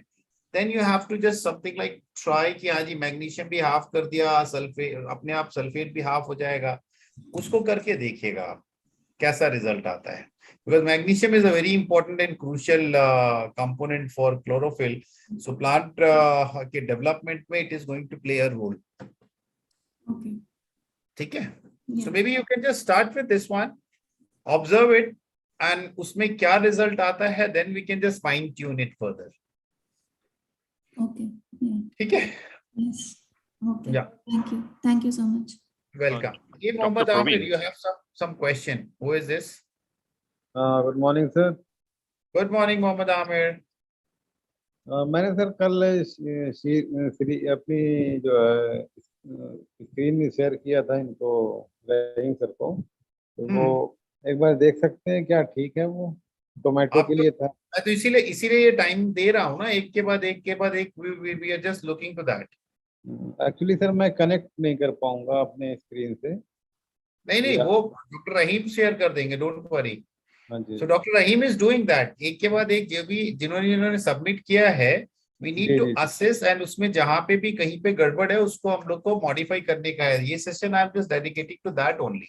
then you have to just something like try कि हाँ जी मैग्नीशियम भी हाफ कर दिया, सल्फेट अपने आप सल्फेट भी हाफ हो जाएगा. उसको करके देखिएगा आप कैसा रिजल्ट आता है. Because magnesium is a very important and crucial component for chlorophyll. So plant के development में it is going to play a role. Okay. ठीक है. Yeah. So maybe you can just start with this one, observe it, and उसमें क्या result आता है, then we can just fine tune it further. Okay. Yeah. ठीक है. Yes. Okay. Yeah. Thank you so much. Welcome. Hey, Mohammed Amir, you have some question. Who is this? Good morning sir. Good morning, Mohammed Amir. मैंने sir कल अपनी जो है screen share किया था इनको, रहीम सर को, तो वो एक बार देख सकते हैं क्या? ठीक है, वो टोमेटो के लिए था. मैं तो इसीलिए ये टाइम दे रहा हूँ ना, एक के बाद एक we are just looking to that. Actually sir मैं कनेक्ट नहीं कर पाऊंगा अपने स्क्रीन से. नहीं वो डॉक्टर रहीम शेयर कर देंगे, डोंट वरी. हाँ जी. So doctor Rahim is doing that. एक के बाद एक जो भी जिन्होंने सबमिट किया है, we need to assess and उसमें जहां पे भी कहीं पे गड़बड़ है उसको हम लोग को मॉडिफाई करने का है. ये session I am just dedicated to that only.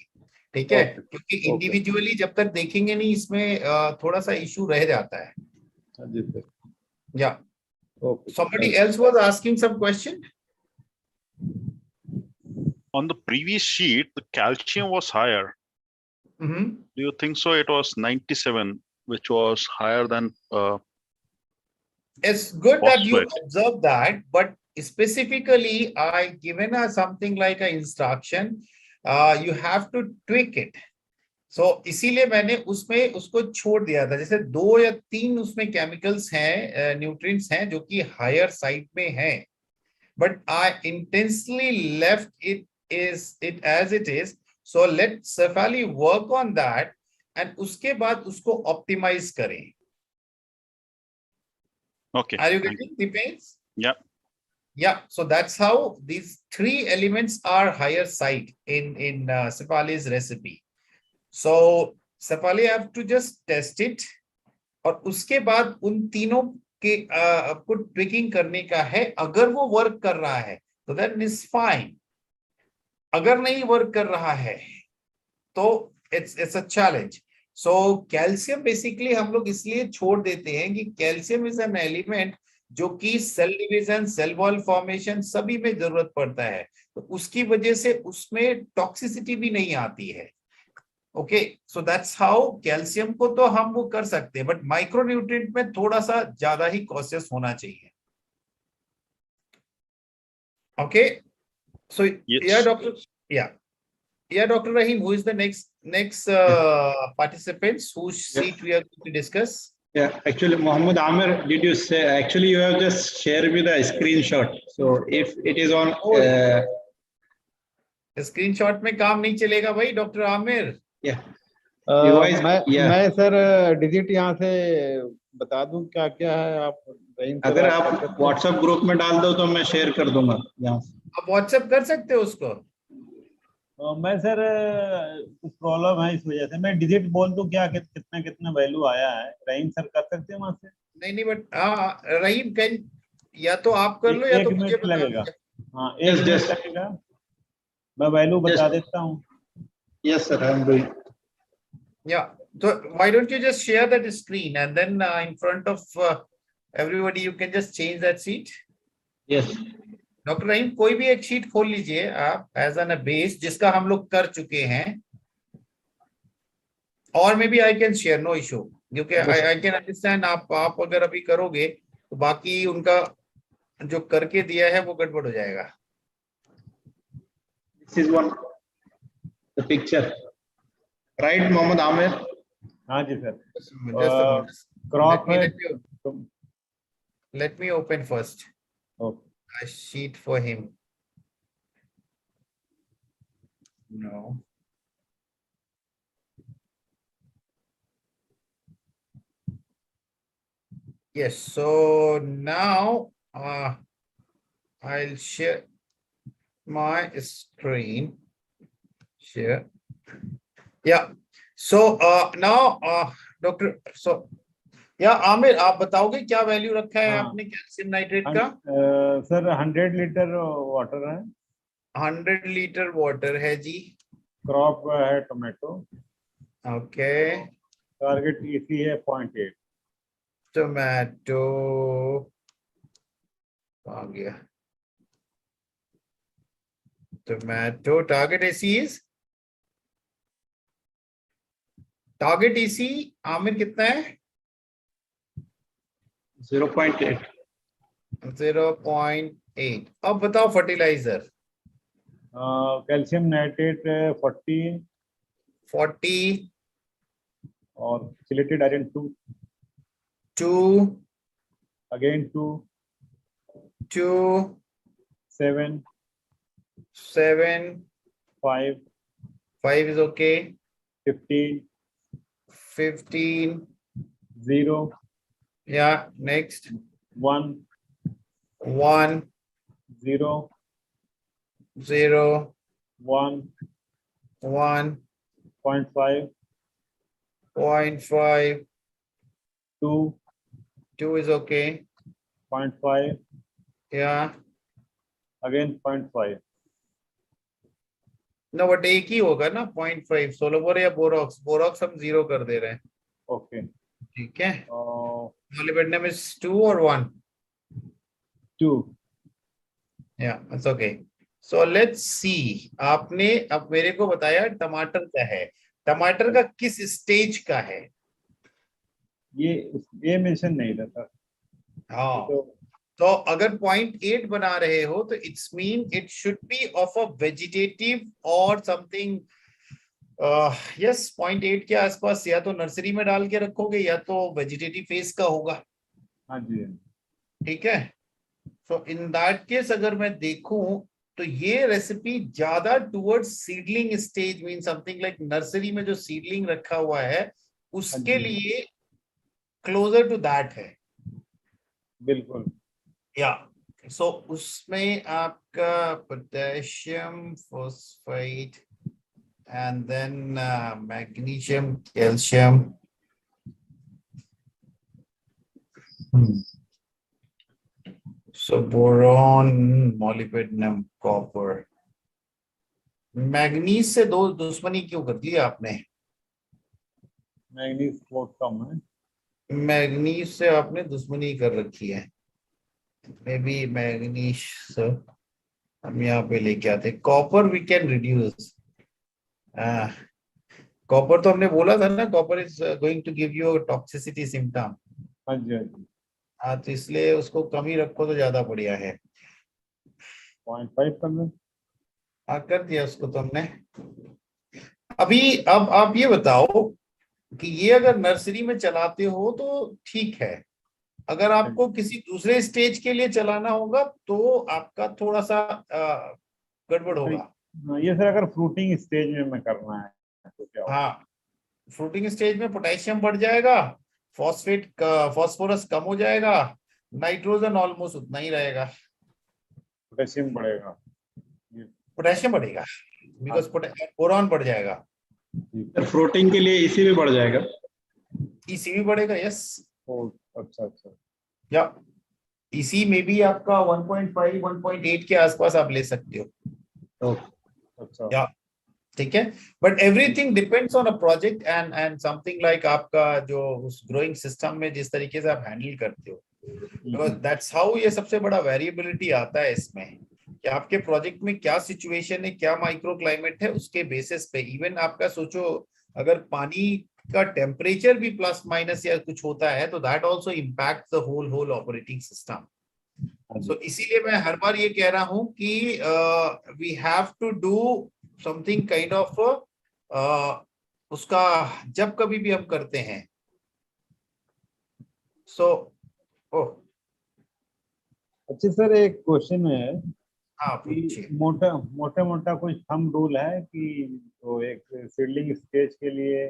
ठीक है. क्योंकि इंडिविजुअली जब तक देखेंगे नहीं इसमें थोड़ा सा इशू रह जाता है. हाँ जी सर. या somebody else was asking some question. On the previous sheet, the calcium was higher. Do you think so? It was 97, which was higher than. It's good that you phosphate. observe that, but specifically, I given us something like an instruction. You have to tweak it. So इसीलिए मैंने उसमें उसको छोड़ दिया था. जैसे 2 या 3 उसमें केमिकल्स हैं, न्यूट्रिएंट्स हैं जो कि हायर साइड में हैं, but I intentionally left it as it is. So let Cephali work on that and उसके बाद उसको optimize करें. Okay. Are you getting the pains? Yeah. Yeah. So that's how these 3 elements are higher side in Cephali's recipe. So Cephali have to just test it और उसके बाद उन तीनों के आपको ट्विकिंग करने का है. अगर वो वर्क कर रहा है तो then is fine. अगर नहीं वर्क कर रहा है तो it's a challenge. So calcium basically हम लोग इसलिए छोड़ देते हैं कि कैल्शियम इज एन एलिमेंट जो कि cell division, cell wall formation सभी में जरूरत पड़ता है, तो उसकी वजह से उसमें टॉक्सिसिटी भी नहीं आती है. Okay. So that's how calcium को तो हम वो कर सकते हैं, बट माइक्रोन्यूट्रिएंट में थोड़ा सा ज्यादा ही कॉशियस होना चाहिए. Okay. So Yes. yeah, Dr. Rahim, who is the next participants whose seat we are going to discuss? Yeah, actually, Mohammed Amir, did you say? Actually, you have just shared me the screenshot. So if it is on, screenshot में काम नहीं चलेगा भाई, Dr. Amir. Yeah. मैं sir digit यहाँ से बता दूं क्या क्या है. आप अगर आप WhatsApp ग्रुप में डाल दो तो मैं शेयर कर दूंगा यहाँ से. आप WhatsApp कर सकते हो उसको. मैं सर कुछ प्रॉब्लम है इस वजह से मैं डिजिट बोल दूं क्या कितना कितना वैल्यू आया है रहीम सर कर सकते हैं वहां से नहीं नहीं, बट रहीम कैन, या तो आप कर लो या एक तो मुझे मिनट बता लगेगा। दो। हाँ एक मिनट लगेगा, मैं वैल्यू बता देता हूँ। Yes, sir. I am doing. Yeah. So why don't you just share that screen and then in front of everybody you can just change that sheet. Yes. Doctor Rahim कोई भी एक शीट खोल लीजिए आप एज एन बेस जिसका हम लोग कर चुके हैं, और maybe I can share, no issue, क्योंकि आई कैन अंडरस्टैंड आप अगर अभी करोगे तो बाकी उनका जो करके दिया है वो गड़बड़ हो जाएगा। This is one the picture. Right, Mohammed Amir? हाँ जी sir. Just a minute. Crop है। Let me open first a sheet for him. No. Yes, so now I'll share my screen. Share. Yeah. So now Dr. So yeah, Aamir आप बताओगे क्या value रखा है आपने calcium nitrate का? Sir 100 litre water है। 100 litre water है जी। Crop है टोमेटो। ओके। टारगेट ईसी है 0.8। टोमेटो आ गया। Tomato target AC is, target AC Aamir कितना है? 0.8. 0.8। अब बताओ फर्टिलाइजर। कैल्शियम नाइट्रेट 40 और chelated iron 2 again 2 7 5 is okay। 15 0 yeah, next 1 0 0 1 0.5 2 is okay। 0.5 yeah, again 0.5। no but एक ही होगा ना 0.5 सोलोबोर या बोरॉक्स हम 0 कर दे रहे हैं। ओके ठीक है। मॉलिबेडनम इज 2 और 1? 2। yeah, it's okay। so let's see, आपने अब मेरे को बताया टमाटर का है, टमाटर का किस स्टेज का है? ये मेंशन नहीं था सर। हाँ, तो अगर 0.8 बना रहे हो तो it's mean it should be of a vegetative और समथिंग। यस 0.8 के आसपास या तो नर्सरी में डाल के रखोगे या तो वेजिटेटिव फेज का होगा। हाँ जी। ठीक है। सो इन दैट केस अगर मैं देखूं तो ये रेसिपी ज्यादा towards seedling stage, mean something like nursery में जो सीडलिंग रखा हुआ है उसके लिए क्लोजर टू दैट है। बिल्कुल। या सो उसमें आपका potassium phosphate and then magnesium calcium, so boron molybdenum copper। Manganese से दो दुश्मनी क्यों कर दी आपने? मैग्नीज बहुत कम है। मैग्नीज से आपने दुश्मनी कर रखी है। मे बी मैग्नीज हम यहाँ पे लेके आते। Copper we can reduce. Copper तो हमने बोला था ना, copper is going to give you toxicity symptom. हाँ जी हाँ जी। हाँ, तो इसलिए उसको कम ही रखो तो ज्यादा बढ़िया है। 0.5 कर दो। हाँ कर दिया उसको तो हमने। अभी अब आप ये बताओ कि ये अगर नर्सरी में चलाते हो तो ठीक है, अगर आपको किसी दूसरे स्टेज के लिए चलाना होगा तो आपका थोड़ा सा गड़बड़ होगा। ये सर अगर फ्रूटिंग स्टेज में मैं करना है तो क्या होगा? हाँ, फ्रूटिंग स्टेज में पोटेशियम बढ़ जाएगा, फॉस्फोरस कम हो जाएगा, नाइट्रोजन ऑलमोस्ट उतना ही रहेगा। पोटेशियम बढ़ेगा। पोटेशियम बढ़ेगा। बिकॉज बोरॉन बढ़ जाएगा। फ्रूटिंग के लिए इसी भी बढ़ जाएगा। ईसी भी बढ़ेगा, यस। अच्छा अच्छा। या ईसी में भी आपका 1.5 1.8 के आसपास आप ले सकते हो। अच्छा। या ठीक है, but everything depends on a project and something like आपका जो उस ग्रोइंग सिस्टम में जिस तरीके से आप हैंडल करते हो, बिकॉज दैट्स हाउ ये सबसे बड़ा वेरिएबिलिटी आता है इसमें कि आपके प्रोजेक्ट में क्या सिचुएशन है, क्या माइक्रो क्लाइमेट है, उसके बेसिस पे इवन आपका सोचो अगर पानी का टेम्परेचर भी प्लस माइनस या कुछ होता है तो that also impact the whole operating system. So इसीलिए मैं हर बार ये कह रहा हूं कि we have to do something kind of उसका जब कभी भी हम करते हैं। सो अच्छा सर, एक क्वेश्चन है हाँ कि मोटा कुछ थंब रूल है कि तो एक सीडलिंग स्टेज के लिए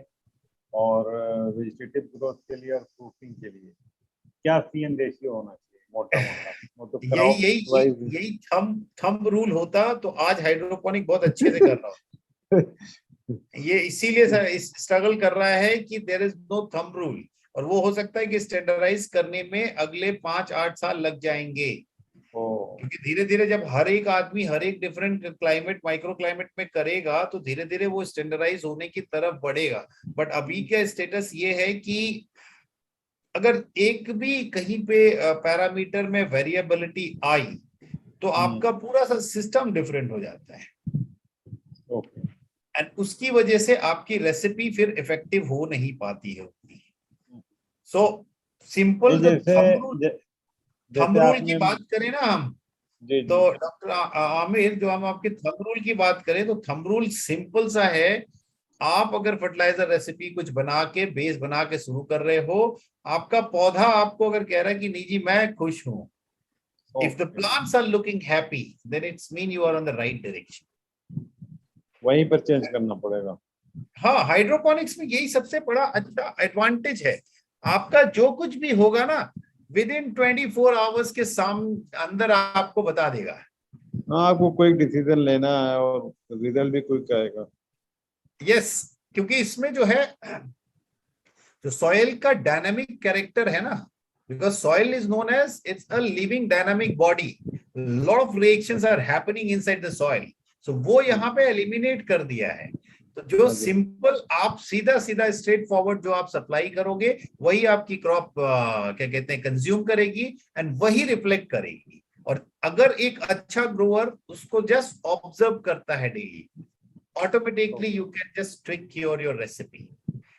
और वेजिटेटिव ग्रोथ के लिए और फ्रूटिंग के लिए क्या सीएन रेशियो होना चाहिए मोटा मोटा? यही थंब रूल होता तो आज हाइड्रोपोनिक बहुत अच्छे से कर रहा होता। ये इसीलिए स्ट्रगल कर रहा है कि there is no thumb rule, और वो हो सकता है कि स्टैंडर्डाइज करने में अगले 5-8 साल लग जाएंगे, क्योंकि धीरे धीरे जब हर एक आदमी हर एक डिफरेंट क्लाइमेट माइक्रो क्लाइमेट में करेगा तो धीरे धीरे वो स्टैंडर्डाइज होने की तरफ बढ़ेगा। बट अभी का स्टेटस ये है कि अगर एक भी कहीं पे पैरामीटर में वेरिएबिलिटी आई तो आपका पूरा सा सिस्टम डिफरेंट हो जाता है, एंड उसकी वजह से आपकी रेसिपी फिर इफेक्टिव हो नहीं पाती है उतनी। सो सिंपल थंब रूल की बात करें ना हम, तो डॉक्टर आमिर जो हम आपके थंब रूल की बात करें तो थंब रूल सिंपल सा है। आप अगर फर्टिलाइजर रेसिपी कुछ बना के बेस बना के शुरू कर रहे हो, आपका पौधा आपको अगर कह रहा है कि नहीं जी मैं खुश हूं, if the plants are looking happy then it's mean you are on the right direction. वहीं पर चेंज करना पड़ेगा। हाँ, हाइड्रोपोनिक्स में यही सबसे बड़ा अच्छा एडवांटेज है। आपका जो कुछ भी होगा ना विद इन 24 आवर्स के अंदर आपको बता देगा। आपको कोई डिसीजन लेना है और रिजल्ट भी क्विक आएगा। यस, क्योंकि इसमें जो है जो सॉइल का डायनामिक कैरेक्टर है ना, because soil is known as it's a living dynamic body, lot of reactions are happening inside the soil, so वो यहाँ पे एलिमिनेट कर दिया है। तो जो सिंपल आप सीधा स्ट्रेट फॉरवर्ड जो आप सप्लाई करोगे वही आपकी क्रॉप क्या कहते हैं कंज्यूम करेगी एंड वही रिफ्लेक्ट करेगी। और अगर एक अच्छा ग्रोअर उसको जस्ट ऑब्जर्व करता है daily, automatically you can just tweak your recipe.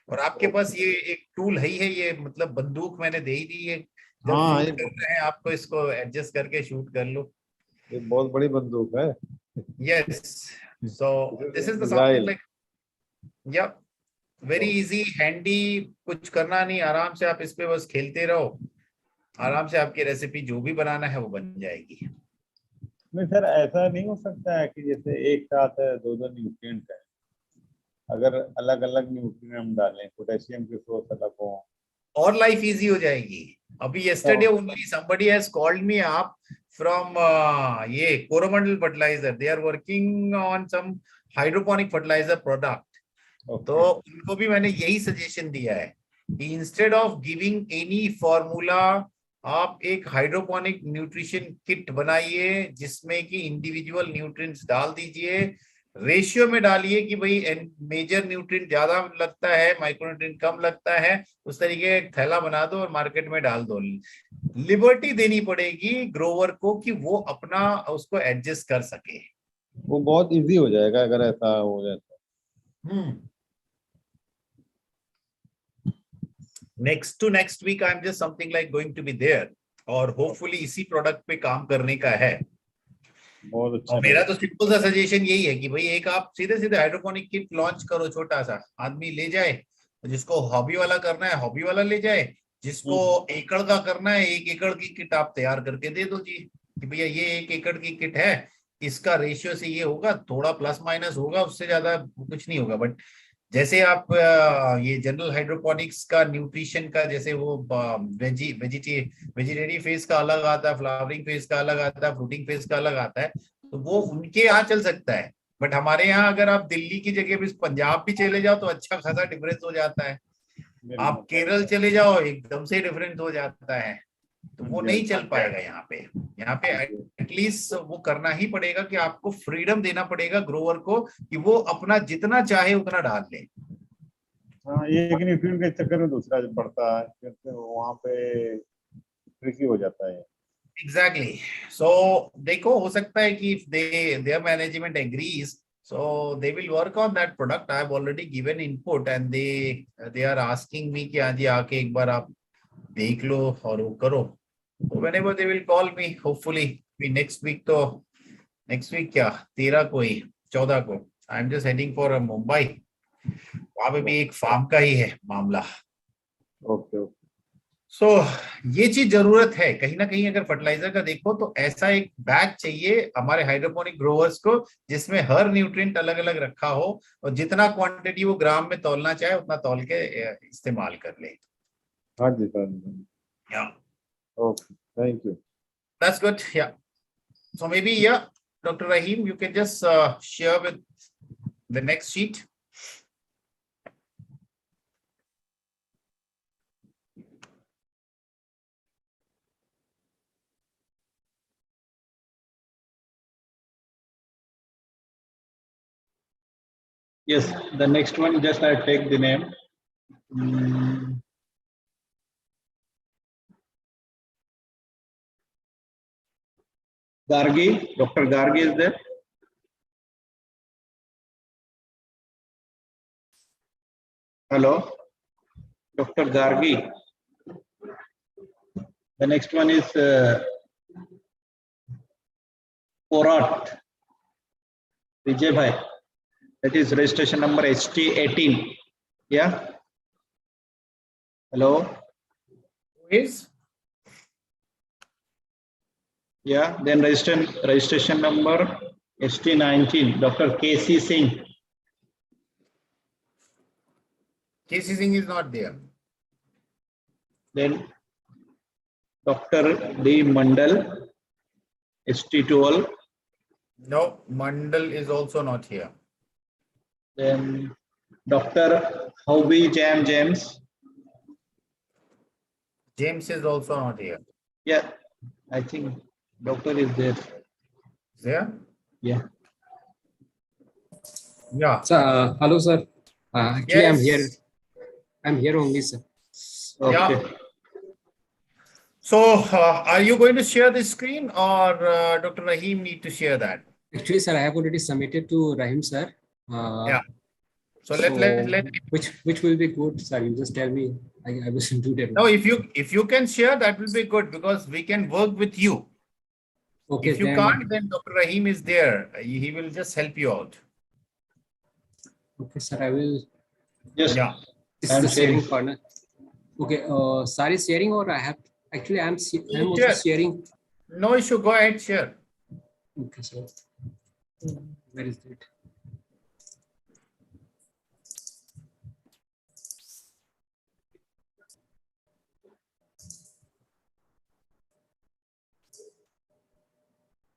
और आपके पास ये एक टूल है ये मतलब बंदूक मैंने दे ही दी है, जब शूट कर रहे हैं आपको इसको एडजस्ट करके शूट कर लो। ये बहुत बड़ी बंदूक है। Yes, so this is the something like या वेरी इजी हैंडी, कुछ करना नहीं, आराम से आप इस पे बस खेलते रहो, आराम से आपकी रेसिपी जो भी बनाना है वो बन जाएगी। नहीं सर, ऐसा नहीं हो सकता है कि जैसे एक साथ दो न्यूट्रिएंट है, अगर अलग अलग न्यूट्रिएंट हम डालें, पोटेशियम के सोर्स अलग हो और लाइफ इजी हो जाएगी। अभी yesterday only somebody has called me up from ये Coromandel fertiliser, they are working on some hydroponic fertilizer product। तो उनको भी मैंने यही सजेशन दिया है कि instead of giving any formula, आप एक हाइड्रोपोनिक न्यूट्रिशन किट बनाइए जिसमें कि इंडिविजुअल न्यूट्रिएंट्स डाल दीजिए, रेशियो में डालिए कि भाई मेजर न्यूट्रिएंट ज्यादा लगता है माइक्रोन्यूट्रिएंट कम लगता है, उस तरीके एक थैला बना दो और मार्केट में डाल दो। लिबर्टी देनी पड़ेगी ग्रोवर को कि वो अपना उसको एडजस्ट कर सके। वो बहुत इजी हो जाएगा अगर ऐसा हो जाए तो। Next to next week I am just something like going to be there, और होपफुली इसी प्रोडक्ट पे काम करने का है। बहुत अच्छा। मेरा तो सिंपल सा सजेशन यही है कि भाई एक आप सीधे हाइड्रोपोनिक किट लॉन्च करो, छोटा सा आदमी ले जाए, जिसको हॉबी वाला करना है हॉबी वाला ले जाए, जिसको एकड़ का करना है 1 एकड़ की किट आप तैयार करके दे दो जी कि भैया ये 1 एकड़ की किट है, इसका रेशियो से ये होगा, थोड़ा प्लस माइनस होगा, उससे ज्यादा कुछ नहीं होगा। बट जैसे आप ये जनरल हाइड्रोपोनिक्स का न्यूट्रिशन का जैसे वो वेजिटेटिव फेज का अलग आता है, फ्लावरिंग फेज का अलग आता है, फ्रूटिंग फेज का अलग आता है, तो वो उनके यहाँ चल सकता है। बट हमारे यहाँ अगर आप दिल्ली की जगह भी पंजाब भी चले जाओ तो अच्छा खासा डिफरेंस हो जाता है, आप केरल चले जाओ एकदम से डिफरेंस हो जाता है, तो वो नहीं चल पाएगा यहाँ पे। यहाँ पे एटलीस्ट वो करना ही पड़ेगा कि आपको फ्रीडम देना पड़ेगा ग्रोवर को कि वो अपना जितना चाहे उतना डाल ले। हाँ, एक न्यूट्रिएंट के चक्कर में दूसरा पड़ता है, फिर वहाँ पे ट्रिकी हो जाता है। एग्जैक्टली सो देखो, हो सकता है कि if their management agrees, so they will work on that product. I have already given input and they are asking me कि हाँ जी आके एक बार आप देख लो और वो करो। So whenever they will call me, hopefully next week, तो next week क्या 13 को ही 14 को I am just heading for Mumbai, वहां पे भी एक फार्म का ही है मामला। Okay okay. सो ये चीज जरूरत है कहीं ना कहीं। अगर फर्टिलाइजर का देखो तो ऐसा एक बैग चाहिए हमारे हाइड्रोपोनिक ग्रोवर्स को जिसमें हर न्यूट्रिएंट अलग अलग रखा हो और जितना क्वांटिटी वो ग्राम में तौलना चाहे उतना तौल के इस्तेमाल कर ले। हाँ जी सर। या okay, thank you. That's good. या सो मे बी या doctor Rahim you can just share with the next sheet. Yes, the next one, just I take the name. Gargi, Dr. Gargi is there. Hello, Dr. Gargi. The next one is Porat, Vijay Bhai. That is registration number HT18. Yeah. Hello. Who is? Yeah. Then registration number HT19. Dr. KC Singh. KC Singh is not there. Then Dr. D. Mandal, HT12. No, Mandal is also not here. Then Dr. Hobby James. James is also not here. Yeah, I think doctor is there. There? Yeah. Yeah. Sir, hello, sir. Actually, Yes. I'm here only, sir. Okay. Yeah. So, are you going to share the screen or Dr. Rahim need to share that? Actually, sir, I have already submitted to Rahim, sir. Yeah. So let which will be good, sir? You just tell me. I will do that. No, if you can share, that will be good because we can work with you. Okay. If you can't, then Dr. Rahim is there. He will just help you out. Okay, sir. I will. Yes. Yeah. This is the sharing partner. Okay. Sir is sharing, or I have. Actually, I'm also sharing. No issue. Go ahead, share. Okay, sir. Where is it?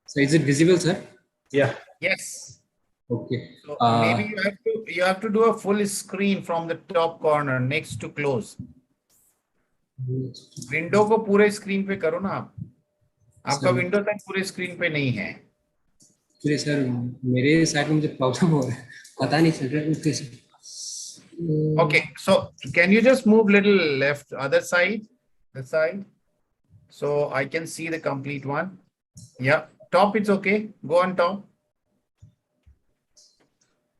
So is it visible, sir? Yeah. Yes. Okay. So maybe you have to do a full screen from the top corner next to close. Window को पूरे screen पे करो ना आप। आपका window तक पूरे screen पे नहीं है। एक्चुअली सर मेरे साइड में मुझे प्रॉब्लम हो रहा है, पता नहीं चल रहा है कैसे। Okay, so can you just move little left, other side, this side, so I can see the complete one. Yeah, top it's okay. Go on top.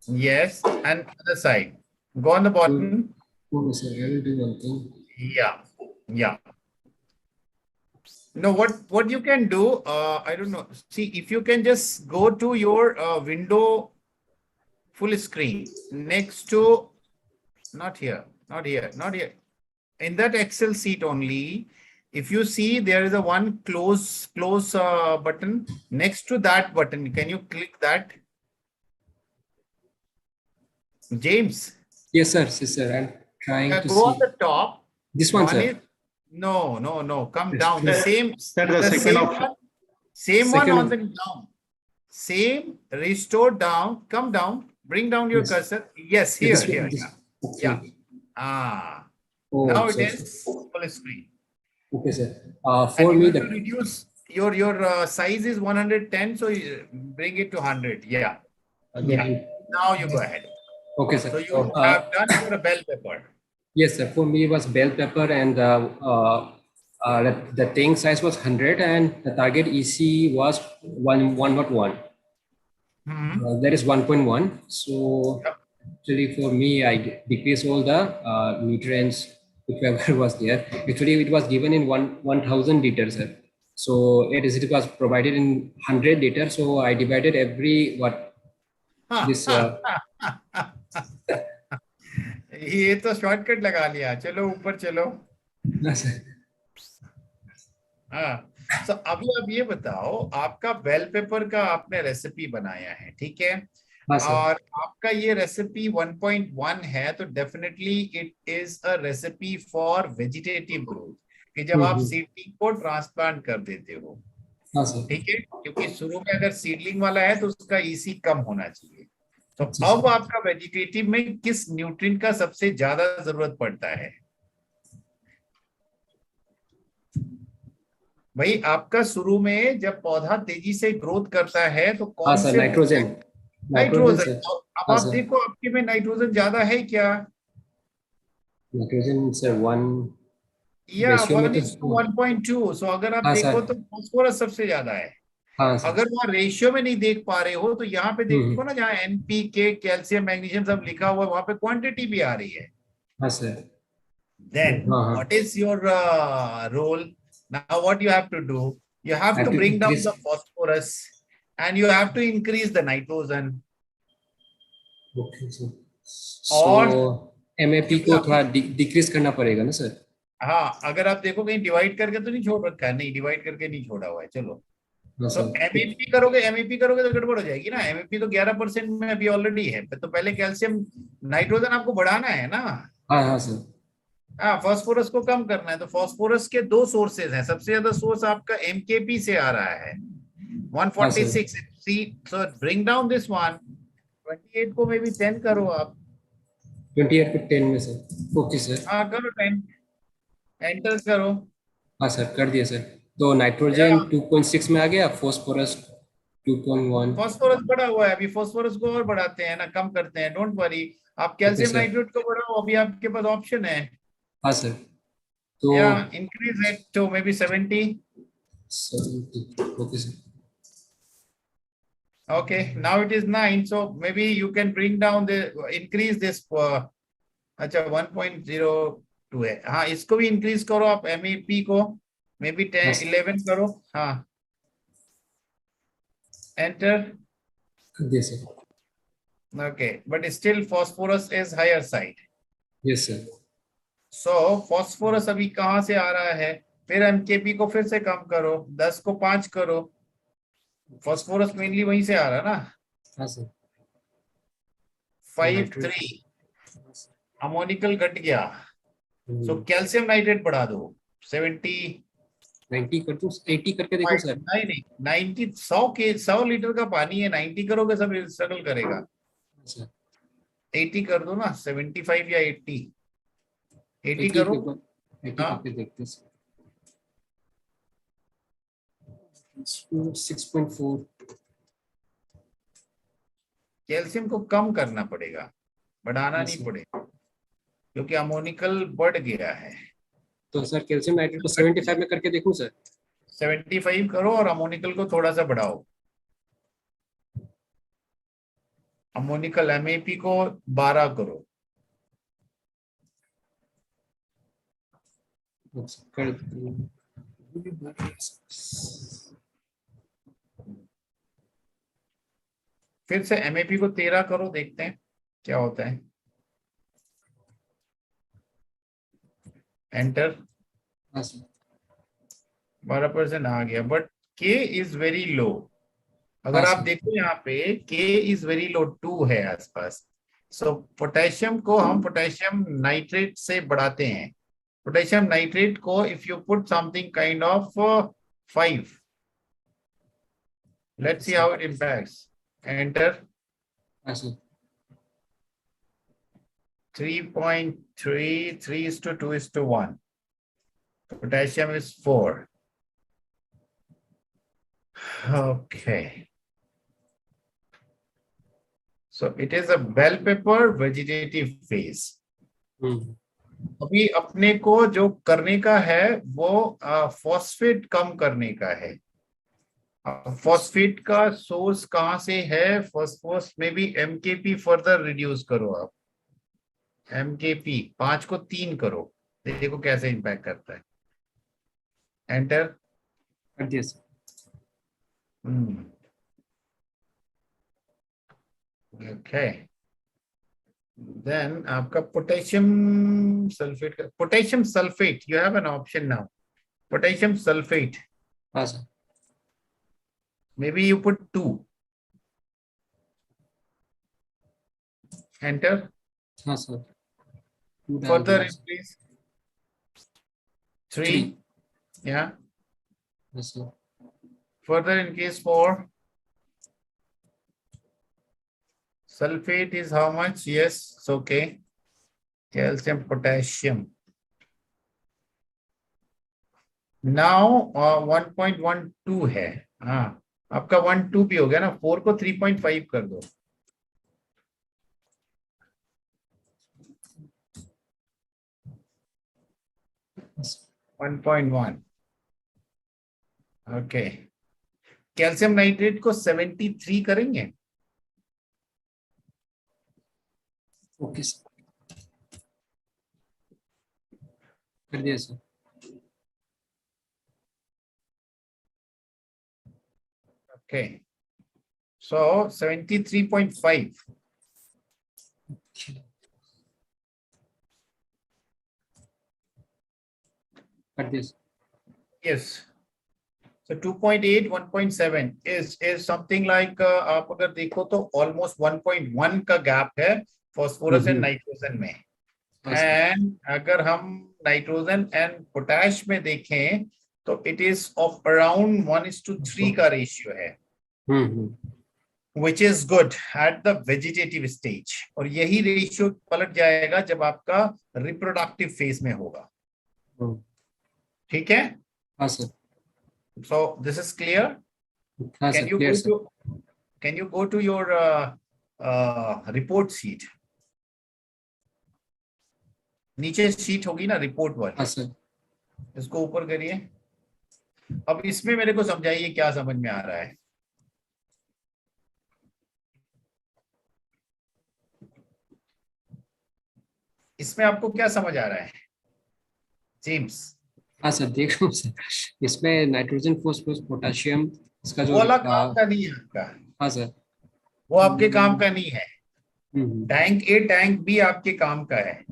Yes, and other side. Go on the bottom. Okay, sir. I will do one thing. Yeah, yeah. No, what you can do, I don't know. See, if you can just go to your window full screen next to, not here, not here, not here. In that Excel sheet only, if you see there is a one close button next to that button. Can you click that? James? Yes, sir. Yes, sir. I'm trying to go see. on the top. This one, sir. No. Come down. The same. That's the second option. Same one on the down. Same, restore down, come down, bring down your Yes. cursor. Yes, So here, this, here. this, Yeah. okay. Ah. Oh, Now it so, is full screen. okay, sir. And For you me, have to the reduce your size is 110, so you bring it to 100. Yeah. again. Now you go ahead. Okay, sir. So you have done your bell pepper. Yes, sir. For me, it was bell pepper, and the tank size was 100, and the target EC was 101. That is 1.1. So actually, for me, I decrease all the nutrients whichever was there. Actually, it was given in 1,000 liters, sir. So it was provided in 100 liters. So I divided every this. ये तो shortcut लगा लिया, चलो ऊपर चलो। हाँ, so अभी आप ये बताओ, आपका बेल पेपर का आपने रेसिपी बनाया है, ठीक है, और आपका ये रेसिपी 1.1 है, तो definitely it is a recipe for vegetative growth, कि जब आप सीडलिंग को ट्रांसप्लांट कर देते हो, ठीक है, क्योंकि शुरू में अगर सीडलिंग वाला है तो उसका ईसी कम होना चाहिए। तो अब आपका वेजिटेटिव में किस न्यूट्रिएंट का सबसे ज्यादा जरूरत पड़ता है? भाई आपका शुरू में जब पौधा तेजी से ग्रोथ करता है तो कौन से नाइट्रोजन। नाइट्रोजन। अब आप देखो आपके में नाइट्रोजन ज्यादा है क्या? नाइट्रोजन सर 1 या 1:1.2। सो अगर आप देखो तो फास्फोरस सबसे ज्यादा है। अगर वहाँ रेशियो में नहीं देख पा रहे हो तो यहाँ पे देखो ना, जहाँ एनपीके, कैल्शियम, मैग्नीशियम सब लिखा हुआ है, वहां पे क्वांटिटी भी आ रही है। Then what is your role? Now what you have to do? You have to bring down the phosphorus and you have to increase the nitrogen. Okay, sir. So MAP को थोड़ा डिक्रीज करना पड़ेगा ना sir? हाँ, अगर आप देखो कहीं डिवाइड करके तो नहीं छोड़ रखा है, नहीं डिवाइड करके नहीं छोड़ा हुआ है। चलो, तो एमएपी करोगे तो गड़बड़ हो जाएगी ना। एमएपी तो 11% में अभी ऑलरेडी है, तो पहले कैल्शियम नाइट्रोजन आपको बढ़ाना है ना। हाँ सर। हाँ, फास्फोरस को कम करना है। तो फास्फोरस के दो सोर्सेज हैं। सबसे ज्यादा सोर्स आपका एमकेपी से आ रहा है 146। सो ब्रिंग डाउन दिस वन। 28 को मे बी 10 करो आप। 28 को 10 में सर। Okay sir. हाँ करो 10, एंटर करो। हाँ सर कर दिया सर। तो नाइट्रोजन 2.6 में आ गया, फास्फोरस 2.1। फास्फोरस बढ़ा हुआ है, अभी फास्फोरस को और बढ़ाते हैं ना, कम करते हैं, डोंट वरी। आप कैल्शियम नाइट्रेट को बढ़ाओ, अभी आपके पास ऑप्शन है। हाँ सर। तो increase it to maybe 70। Okay sir. Okay, now it is 9, so maybe you can bring down increase this। अच्छा 1.02 है। हाँ, इसको भी इंक्रीज करो आप, एमईपी को मे बी 10 11 करो। हाँ, enter. Yes sir. Okay, but still phosphorus is higher side। Yes sir. So phosphorus अभी कहाँ से आ रहा है? फिर एमकेपी को फिर से कम करो, 10 को 5 करो। फास्फोरस मेनली वहीं से आ रहा है ना। हाँ सर। 5.3 अमोनिकल घट गया। सो कैल्शियम नाइट्रेट बढ़ा दो 70। 90 कर दूं, 80 करके देखो सर। नहीं 90, 100 लीटर का पानी है, 90 करोगे सब स्ट्रगल करेगा। 80 कर दो ना, 75 या 80। 80 करो। 80 करके देखते हैं। 6.4। कैल्शियम को कम करना पड़ेगा, बढ़ाना नहीं पड़ेगा, क्योंकि अमोनिकल बढ़ गया है। तो सर कैल्शियम नाइट्रेट को 75 में करके देखूं सर? 75 करो और अमोनिकल को थोड़ा सा बढ़ाओ। अमोनिकल एमएपी को 12 करो। फिर से एमएपी को 13 करो, देखते हैं क्या होता है। एंटर। 12% आ गया, बट के इज वेरी लो। अगर आप देखो यहाँ पे के इज वेरी लो, 2 है आसपास। सो पोटेशियम को हम पोटेशियम नाइट्रेट से बढ़ाते हैं। पोटेशियम नाइट्रेट को if you put something kind of 5, Let's see how it impacts. Enter. हाँ sir 3.3, 3:2:1. Potassium is 4. Okay. So it is a bell pepper vegetative phase. अभी अपने को जो करने का है वो फॉस्फेट कम करने का है. फॉस्फेट का सोर्स कहां से है? फॉस्फोरस में भी एमकेपी फर्दर रिड्यूस करो आप. एमकेपी 5 को 3 करो, देखो कैसे इंपैक्ट करता है. एंटर कर दिया सर. ओके. देन आपका potassium sulphate you have an option now. Potassium sulphate हाँ sir. maybe you put 2. Enter. हाँ sir. Further increase 3. Yeah. Yes sir. Further increase 4. Sulfate is how much? Yes, it's okay. Calcium, potassium. Now 1.12 है. हाँ, आपका 1.2 भी हो गया ना. 4 को 3.5 कर दो. Yes. 1.1. ओके. कैल्शियम नाइट्रेट को 73 करेंगे. Okay sir. कर दिया सर. Okay. So 73.5. कर दिया sir. Yes. So 2.8, 1.7 is something like आप अगर देखो तो almost 1.1 का गैप है फॉस्फोरस एंड नाइट्रोजन में. एंड अगर हम नाइट्रोजन एंड पोटैश में देखें तो इट इज ऑफ अराउंड 1:3 का रेशियो है. which is good at the vegetative stage. और यही रेशियो पलट जाएगा जब आपका रिप्रोडक्टिव फेज में होगा. ठीक है. हाँ sir. So this is clear. हाँ Can sir. you Clear, go sir. to can you go to your report sheet? नीचे शीट होगी ना रिपोर्ट वाली. हाँ सर. इसको ऊपर करिए. अब इसमें मेरे को समझाइए क्या समझ में आ रहा है. इसमें आपको क्या समझ आ रहा है जेम्स? हाँ सर देख रहा हूँ सर. इसमें नाइट्रोजन, फॉस्फोरस, पोटेशियम इसका जो वो वाला काम का नहीं है आपका. हाँ सर. वो आपके काम का नहीं है. टैंक ए टैंक बी आपके काम का है.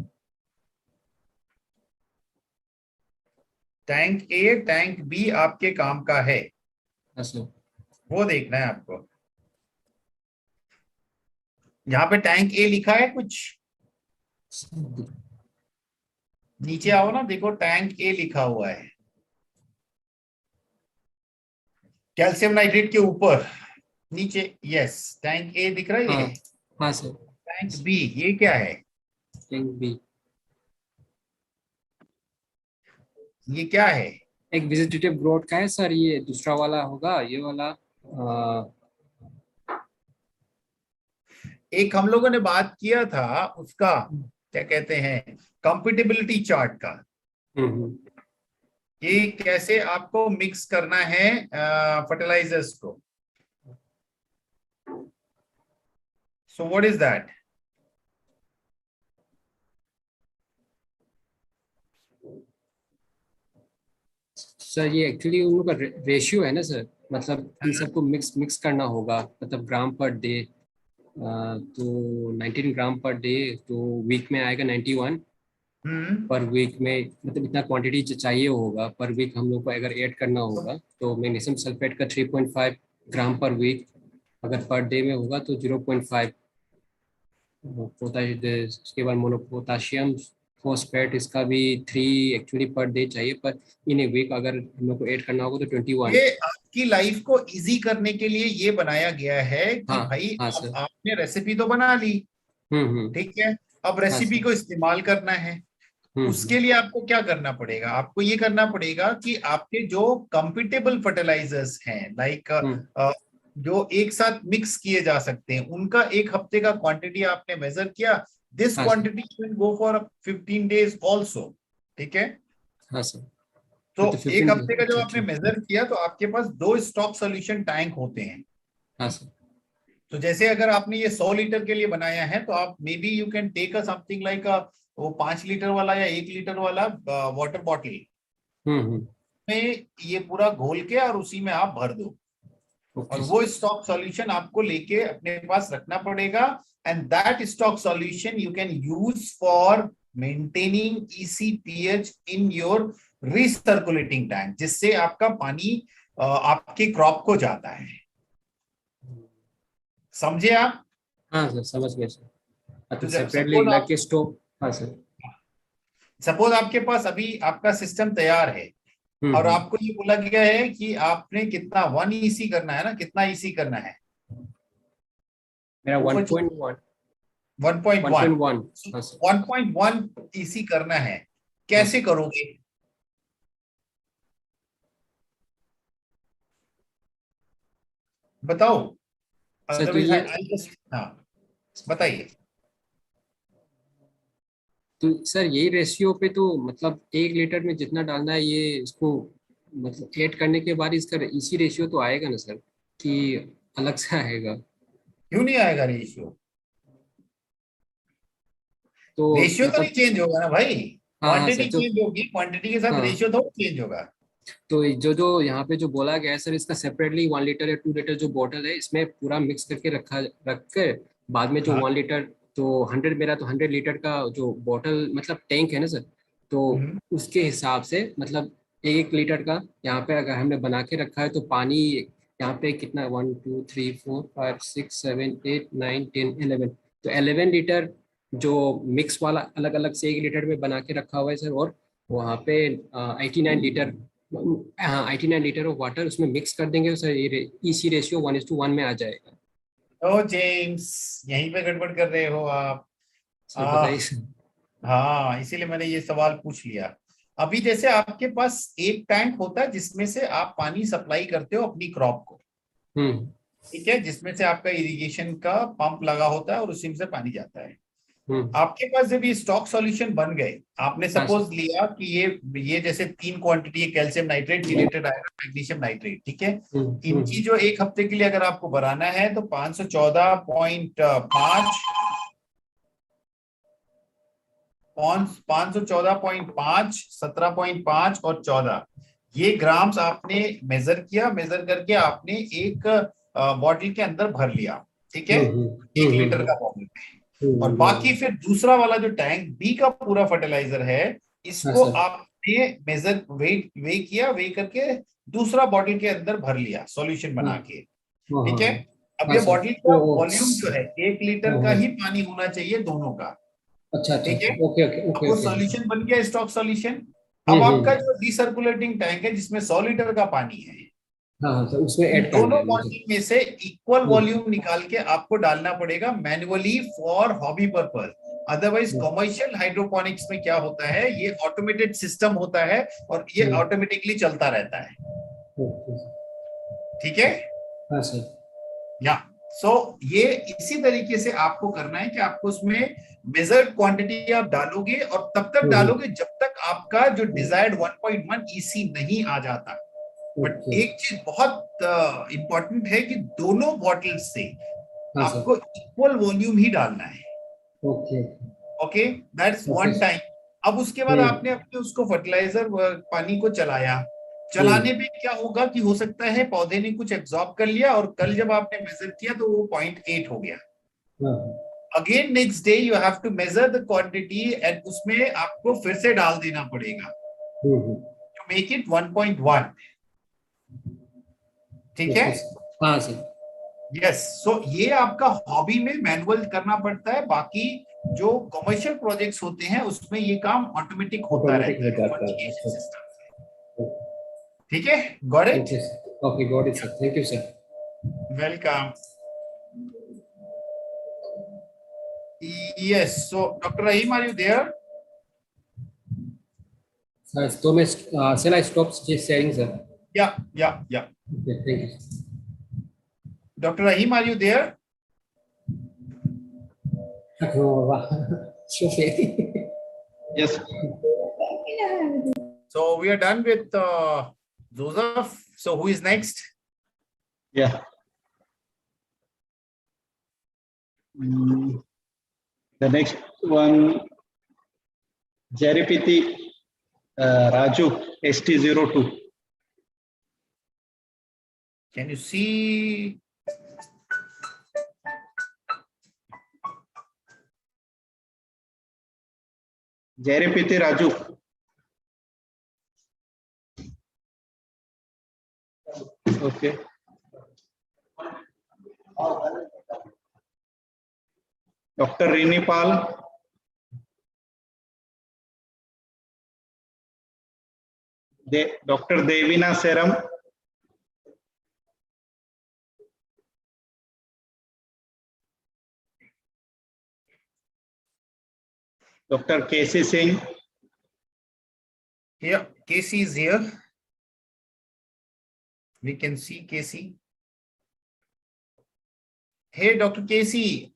टैंक ए टैंक बी आपके काम का है. हाँ सर. वो देखना है आपको. यहाँ पे टैंक ए लिखा है कुछ? नीचे आओ ना, देखो टैंक ए लिखा हुआ है कैल्शियम नाइट्रेट के ऊपर नीचे. यस, टैंक ए दिख रहा है. ये हाँ सर. टैंक बी ये क्या है? टैंक बी ये क्या है? एक वेजिटेटिव ग्रोथ का है सर. ये दूसरा वाला होगा. ये वाला एक हम लोगों ने बात किया था उसका क्या कहते हैं कंपेटिबिलिटी चार्ट का. ये कैसे आपको मिक्स करना है फर्टिलाइजर्स को. So what is that? Sir ये एक्चुअली उन लोग का रेशियो है ना सर. मतलब इन सबको मिक्स करना होगा. मतलब ग्राम पर डे. तो 19 ग्राम पर डे. तो वीक में आएगा 91 पर वीक में. मतलब इतना क्वांटिटी चाहिए होगा पर वीक हम लोग को अगर ऐड करना होगा तो मैग्नीशियम सल्फेट का 3.5 ग्राम पर वीक. अगर पर डे में होगा तो 0.5. उसके बाद मोनोपोटाशियम फॉस्फेट इसका भी 3 एक्चुअली पर डे चाहिए, पर इन ए वीक अगर हम लोग को ऐड करना होगा तो 21। ये आपकी लाइफ को इजी करने के लिए ये बनाया गया है कि हाँ भाई हाँ अब सर। आपने रेसिपी तो बना ली, ठीक है, अब हाँ रेसिपी सर। को इस्तेमाल करना है। उसके लिए आपको क्या करना पड़ेगा, आपको ये करना पड़ेगा कि आपके जो कंपिटेबल फर्टिलाइजर्स हैं, लाइक जो एक साथ मिक्स किए जा सकते हैं, उनका एक हफ्ते का क्वांटिटी आपने मेजर किया, दिस हाँ sir. Quantity will go for 15 days also, ठीक है। हाँ सर। तो तो एक 15 हफ्ते का जब अच्छा आपने ठीक। मेजर किया तो आपके पास 2 स्टॉक सोल्यूशन टैंक होते हैं। हाँ सर। तो जैसे अगर आपने ये 100 लीटर के लिए बनाया है तो आप maybe you can take a something like वो 5 लीटर वाला या 1 लीटर वाला वाटर बॉटल में ये पूरा घोल के और उसी में आप भर दो, और ओके वो स्टॉक सॉल्यूशन आपको लेके अपने पास रखना पड़ेगा। And that stock solution you can use for maintaining ECPH in your recirculating tank, जिससे आपका पानी आपके क्रॉप को जाता है। समझे आप? हाँ सर, समझ गए सर। तो अच्छा, सेपरेटली सपोज लग आप के स्टोव। हाँ सर। सपोज आपके पास अभी आपका सिस्टम तैयार है और हम्म। आपको ये बोला गया है कि आपने कितना 1 EC करना है ना, कितना EC करना है? मेरा ऊपर 1.1। 1.1। 1.1। हाँ सर। 1.1 EC करना है, हाँ कैसे सर। करोगे? बताओ, सर तो अदरवाइज ये, आई जस्ट, हाँ बताइए। तो सर यही रेशियो पे तो मतलब 1 लीटर में जितना डालना है ये इसको, मतलब ऐड करने के बाद इसका इसी रेशियो तो आएगा ना सर, कि अलग से आएगा? क्यों नहीं आएगा रेशियो? तो रेशियो तो नहीं मतलब, चेंज होगा ना भाई, हाँ हाँ सर क्वांटिटी जो, चेंज होगी, क्वांटिटी के साथ हाँ, रेशियो थोड़ा चेंज होगा। तो जो जो यहाँ पे जो बोला गया है सर, इसका सेपरेटली 1 लीटर या 2 लीटर जो बॉटल है इसमें पूरा मिक्स करके रख कर बाद में जो हाँ 1 लीटर, तो 100 मेरा तो 100 लीटर का जो बॉटल मतलब टैंक है ना सर, तो उसके हिसाब से मतलब 1 लीटर का यहाँ पे अगर हमने बना के रखा है तो पानी यहाँ पे कितना, 1 2 3 4 5 6 7 8 9 10 11, तो 11 लीटर जो मिक्स वाला अलग अलग से 1 लीटर में बना के रखा हुआ है सर, और वहाँ पे 89 लीटर, हाँ 89 लीटर ऑफ वाटर उसमें मिक्स कर देंगे सर, ये इसी रेशियो 1:1 में आ जाएगा। ओ जेम्स, यहीं पे गड़बड़ कर रहे हो आप। सर बताइए सर। हाँ, इसीलिए मैंने ये सवाल पूछ लिया। अभी जैसे आपके पास एक टैंक होता है जिसमें से आप पानी सप्लाई करते हो अपनी क्रॉप को, हम्म। ठीक है, जिसमें से आपका इरिगेशन का पंप लगा होता है और उसी में से पानी जाता है। आपके पास जब ये स्टॉक सॉल्यूशन बन गए, आपने हाँ सर। सपोज लिया कि ये जैसे 3 क्वांटिटी है, calcium nitrate, chelated iron, magnesium nitrate, ठीक है। इनकी जो एक हफ्ते के लिए अगर आपको बनाना है तो 514.5, 17.5 और 14 ये ग्राम्स आपने मेजर किया, मेजर करके आपने एक बॉटल के अंदर भर लिया, ठीक है, 1 लीटर का बॉटल। और बाकी फिर दूसरा वाला जो टैंक बी का पूरा फर्टिलाइजर है, हाँ इसको सर। आपने मेजर वे करके दूसरा बॉटल के अंदर भर लिया सॉल्यूशन बना के, हाँ ठीक हाँ है। अब हाँ ये सर। बॉटल का ओ, वॉल्यूम जो है 1 लीटर का ही पानी होना चाहिए दोनों का, अच्छा अच्छा ठीक है। अच्छा, ओके ओके अब ओके वो ओके। सॉल्यूशन बन गया, स्टॉक सॉल्यूशन। अब आपका जो रिसर्कुलेटिंग टैंक है जिसमें 100 लीटर का पानी है, हाँ हाँ सर, उसमें इन ऐड करना दोनों है मुझे। बॉटल में से इक्वल वॉल्यूम निकाल के आपको डालना पड़ेगा manually for hobby purpose. Otherwise commercial hydroponics में क्या होता है, ये ऑटोमेटेड सिस्टम होता है और ये ऑटोमेटिकली चलता रहता है, ठीक है। हाँ सर। या ये इसी तरीके से आपको करना है कि आपको उसमें मेजर्ड क्वांटिटी आप डालोगे और तब तक डालोगे जब तक आपका जो डिजायर्ड 1.1 EC नहीं आ जाता। बट एक चीज बहुत इंपॉर्टेंट है कि दोनों बॉटल्स से हाँ सर। आपको इक्वल वॉल्यूम ही डालना है, okay okay, that's okay. One time. अब उसके बाद आपने अपने उसको फर्टिलाइजर पानी को चलाया, चलाने पे क्या होगा कि हो सकता है पौधे ने कुछ एब्जॉर्ब कर लिया और कल जब आपने मेजर किया तो वो 0.8 हो गया। Again next day you have to measure the quantity and उसमें आपको फिर से डाल देना पड़ेगा टू मेक इट 1.1, ठीक है। हाँ सर। यस, सो ये आपका हॉबी में मैनुअल करना पड़ता है, बाकी जो कमर्शियल प्रोजेक्ट्स होते हैं उसमें ये काम ऑटोमेटिक होता ऑटोमेटिक हो रहता जाता है। है अच्छा। सिस्टम। ठीक है, got it? Okay, got it sir, thank you sir. Welcome. Yes, so Dr. Rahim, are you there? So मैं shall I stop sharing sir? Yeah. Okay, thank you. Dr. Rahim, are you there? Okay. Yes. So we are done with Joseph. So who is next? Yeah. The next one, Jaripiti Raju, ST02. Can you see? Jaripiti Raju. Okay. Dr. Rini Pal. Dr. Devina Seram. Dr. K.C. Singh. Yeah, Casey is here. We can see Casey. Hey, Dr. Casey,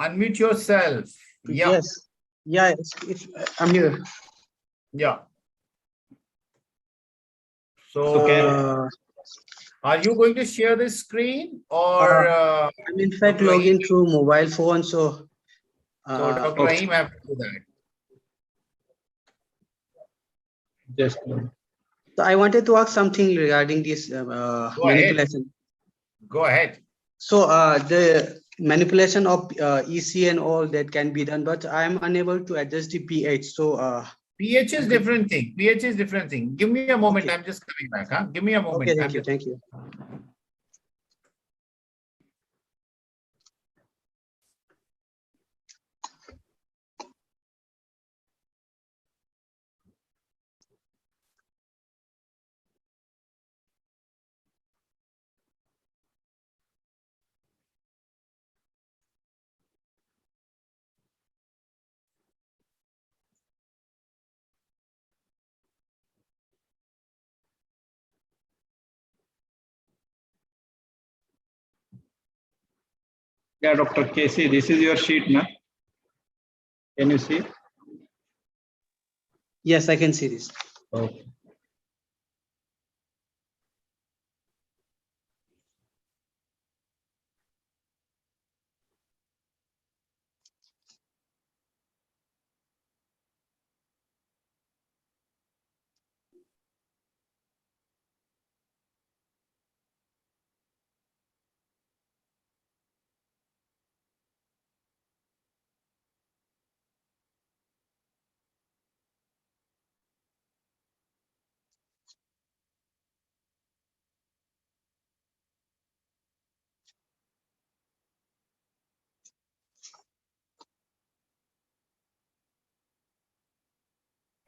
unmute yourself. Yeah. Yes. Yeah, I'm here. Yeah. So, Uh, are you going to share the screen or? I'm in fact Dr. Rahim? logging through mobile phone, so. So Dr. okay. Rahim have to do that. Just So I wanted to ask something regarding this manipulation. Go ahead. So the manipulation of EC and all that can be done, but I'm unable to adjust the pH. So pH is different thing. pH is different thing. Give me a moment. Okay. I'm just coming back. Huh? Give me a moment. Okay, thank you. yeah, Dr. K.C., this is your sheet, na? Can you see? Yes, I can see this. Okay.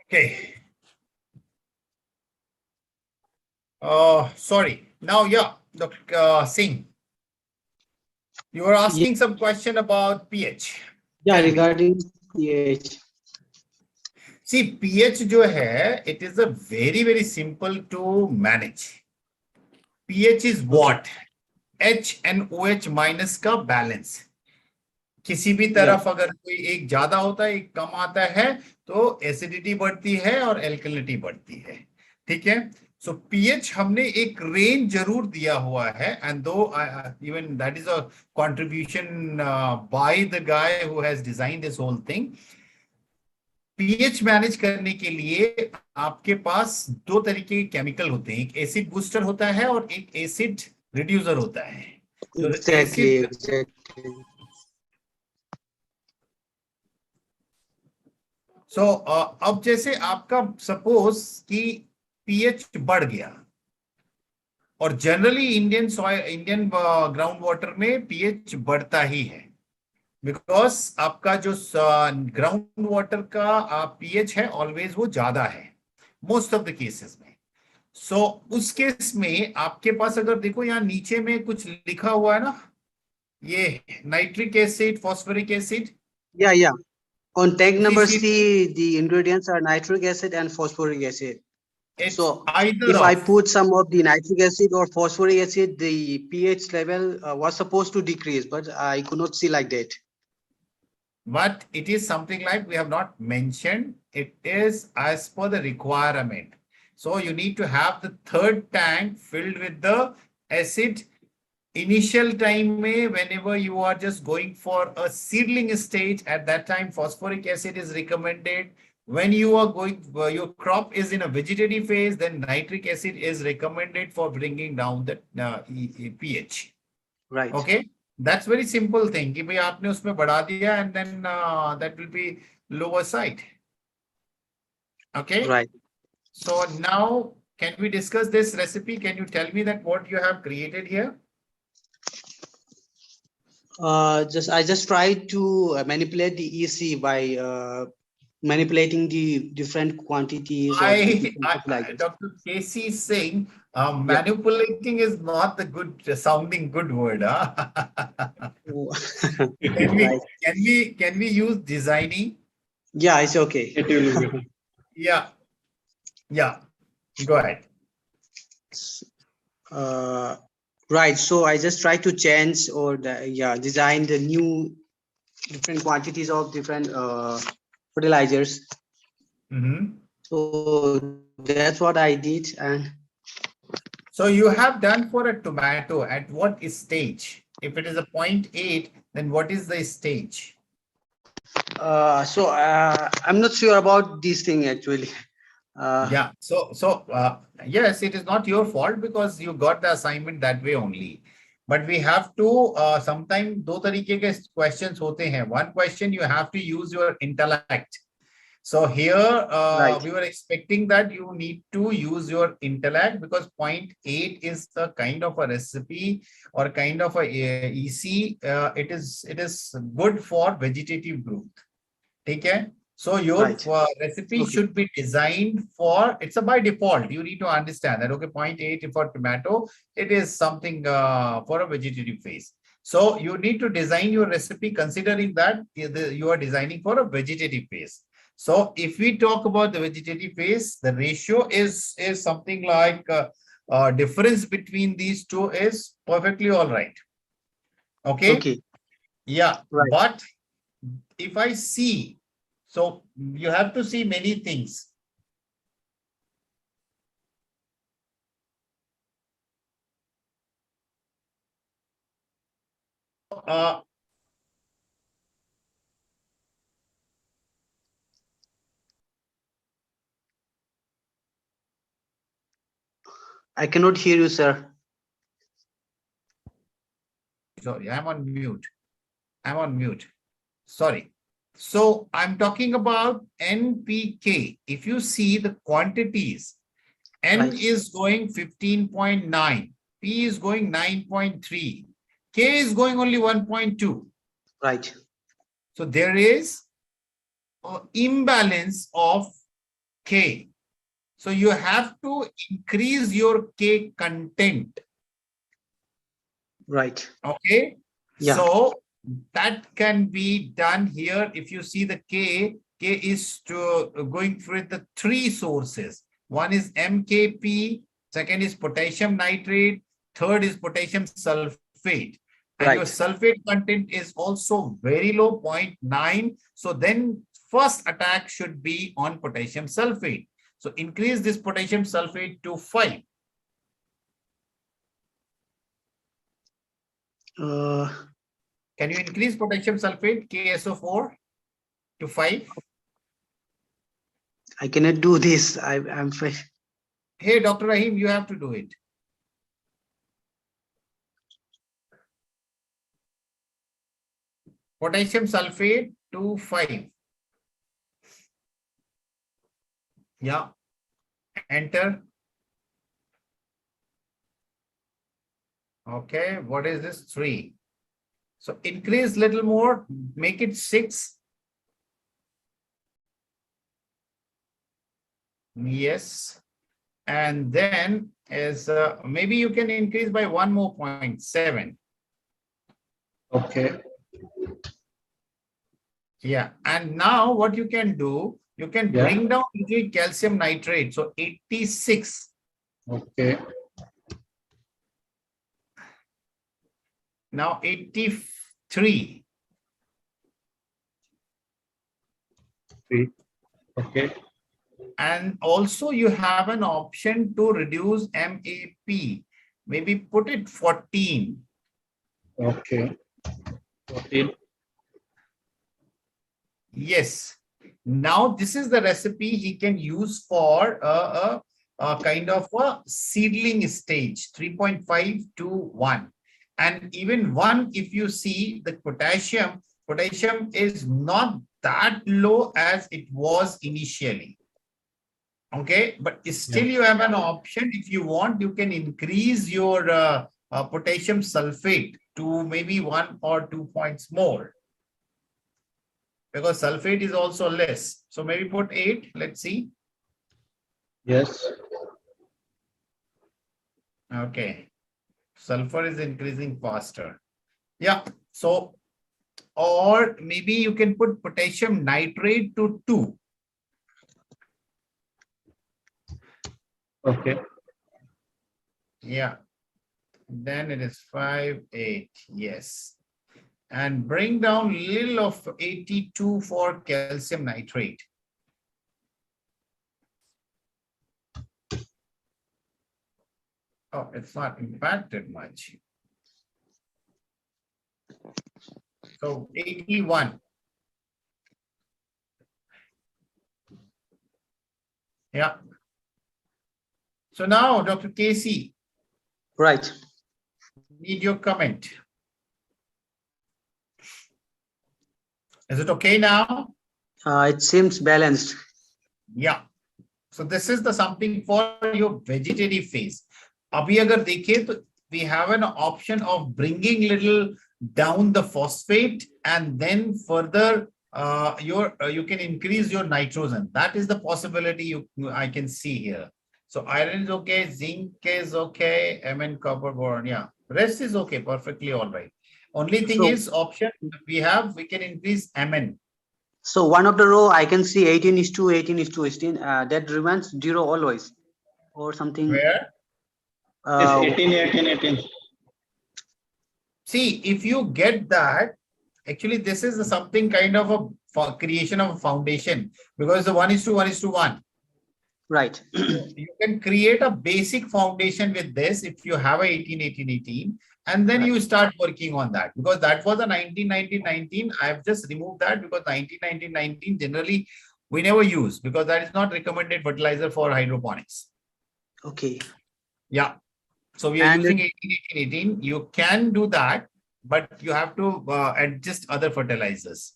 Okay. Sorry. Now, yeah, Dr. Singh, you were asking some question about pH. Yeah, Tell me. regarding pH. See, pH जो है, it is a very simple to manage. pH is what? H and OH minus का balance. किसी भी तरफ अगर कोई एक ज्यादा होता है, एक कम आता है, तो एसिडिटी बढ़ती है और एल्कलिनिटी बढ़ती है. ठीक है. सो pH हमने एक रेंज जरूर दिया हुआ है, and though even that is a contribution by the guy who has designed this whole thing. pH manage करने के लिए आपके पास दो तरीके के केमिकल होते हैं. एक एसिड बूस्टर होता है और एक एसिड रिड्यूसर होता है. Exactly. सो अब जैसे आपका सपोज कि पीएच बढ़ गया, और जनरली इंडियन ग्राउंड वाटर में पीएच बढ़ता ही है. बिकॉज आपका जो ग्राउंड वाटर का पीएच है ऑलवेज वो ज्यादा है मोस्ट ऑफ द केसेस में. सो उस केस में आपके पास अगर देखो यहाँ नीचे में कुछ लिखा हुआ है ना, ये nitric acid, phosphoric acid. Yeah. On tank उसी number sheet C, the ingredients are nitric acid and phosphoric acid. it's So either if I of. put some of the nitric acid or phosphoric acid, the pH level was supposed to decrease, but I could not see like that. But it is something like we have not mentioned. It is as per the requirement. So you need to have the third tank filled with the acid. Initial time may, whenever you are just going for a seedling stage, at that time phosphoric acid is recommended. When you are going, your crop is in a vegetative phase, then nitric acid is recommended for bringing down the pH. Right. Okay, that's very simple thing कि भाई आपने उसमें बढ़ा दिया and then that will be lower side. Okay. Right. So now can we discuss this recipe? Can you tell me that what you have created here? I just tried to manipulate the EC by manipulating the different quantities or the different fertilizers. Dr. Casey is saying manipulating is not the good sounding good word. Huh? Can we use designing? Yeah, it's okay. It will be. Yeah. Go ahead. Right. So I just try to change or design the new different quantities of different fertilizers. So that's what I did. And so you have done for a tomato at what stage? If it is a 0.8, then what is the stage? I'm not sure about this thing actually. Yes, it is not your fault because you got the assignment that way only. But we have to sometimes दो तरीके के questions होते हैं. One question you have to use your intellect. So here we were expecting that you need to use your intellect because 0.8 is the kind of a recipe or kind of a EC. It is good for vegetative growth. Okay. So your recipe should be designed for, it's a by default. You need to understand that, okay, 0.8 for tomato, it is something for a vegetative phase. So you need to design your recipe considering that you are designing for a vegetative phase. So if we talk about the vegetative phase, the ratio is something like difference between these two is perfectly all right. Okay. Yeah. Right. But if I see, so you have to see many things. I cannot hear you, sir. Sorry, I'm on mute. Sorry. So I'm talking about NPK. If you see the quantities, N is going 15.9, P is going 9.3, K is going only 1.2. Right. So there is an imbalance of K. So you have to increase your K content. Right. Okay. Yeah. So that can be done here. If you see the K is going with the three sources. One is MKP, second is potassium nitrate, third is potassium sulfate. And your sulfate content is also very low, 0.9. So then first attack should be on potassium sulfate. So increase this potassium sulfate to 5. Can you increase potassium sulfate, KSO4, to 5? I cannot do this. I'm afraid. Hey, Dr. Rahim, you have to do it. Potassium sulfate to 5. Yeah. Enter. Okay. What is this? 3. So increase little more, make it 6. Yes. And then is maybe you can increase by 1 more point, 7. Okay. Yeah. And now what you can do, you can bring down little calcium nitrate. So 86. Okay. Now 83. Okay. And also you have an option to reduce MAP. Maybe put it 14. Okay. 14. Yes. Now this is the recipe he can use for a kind of a seedling stage, 3.5 to 1. And even 1, if you see the potassium is not that low as it was initially. Okay, but still you have an option. If you want, you can increase your potassium sulfate to maybe 1 or 2 points more, because sulfate is also less. So maybe put 8. Let's see. Yes. Okay. Sulfur is increasing faster. Yeah. So, or maybe you can put potassium nitrate to 2. Okay. Yeah. Then it is 5, 8. Yes. And bring down little of 82 for calcium nitrate. Oh, it's not impacted much. So 81. Yeah. So now, Dr. Casey. Right. Need your comment. Is it okay now? It seems balanced. Yeah. So this is the something for your vegetative phase. Abhi agar dekhe, to we have an option of bringing little down the phosphate, and then further you can increase your nitrogen. That is the possibility I can see here. So iron is okay, zinc is okay, Mn, copper, boron. Yeah, rest is okay, perfectly all right. Only thing is option we can increase Mn. So one of the row I can see 18 is to 18 is to 18. That remains 0 always, or something. Where? 18, 18, 18. See, if you get that, actually this is something kind of a creation of a foundation, because the 1:1:1. Right. You can create a basic foundation with this if you have a 18, 18, 18, and then you start working on that, because that was a 19, 19, 19. I have just removed that because 19, 19, 19 generally we never use, because that is not recommended fertilizer for hydroponics. Okay. Yeah. So we are using 18, 18, 18. You can do that, but you have to adjust other fertilizers.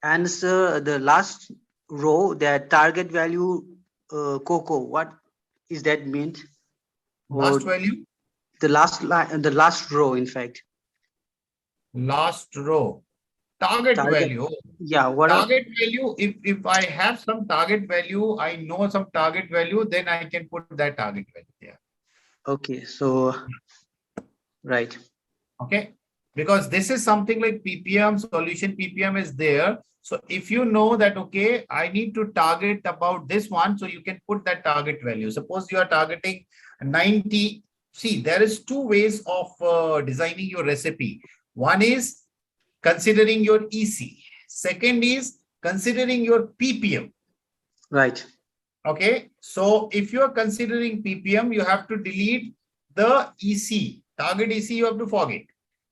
And sir, the last row, that target value cocoa, what is that meant? Last value? The last line, the last row, in fact. Last row. Target value. Yeah. What target value? If I have some target value, I know some target value, then I can put that target value there. Okay. So, right. Okay. Because this is something like ppm, solution ppm is there. So if you know that, okay, I need to target about this one, so you can put that target value. Suppose you are targeting 90. See, there is 2 ways of designing your recipe. One is considering your EC. Second is considering your ppm. Right. Okay. So if you are considering ppm, you have to delete the EC. Target EC you have to forget.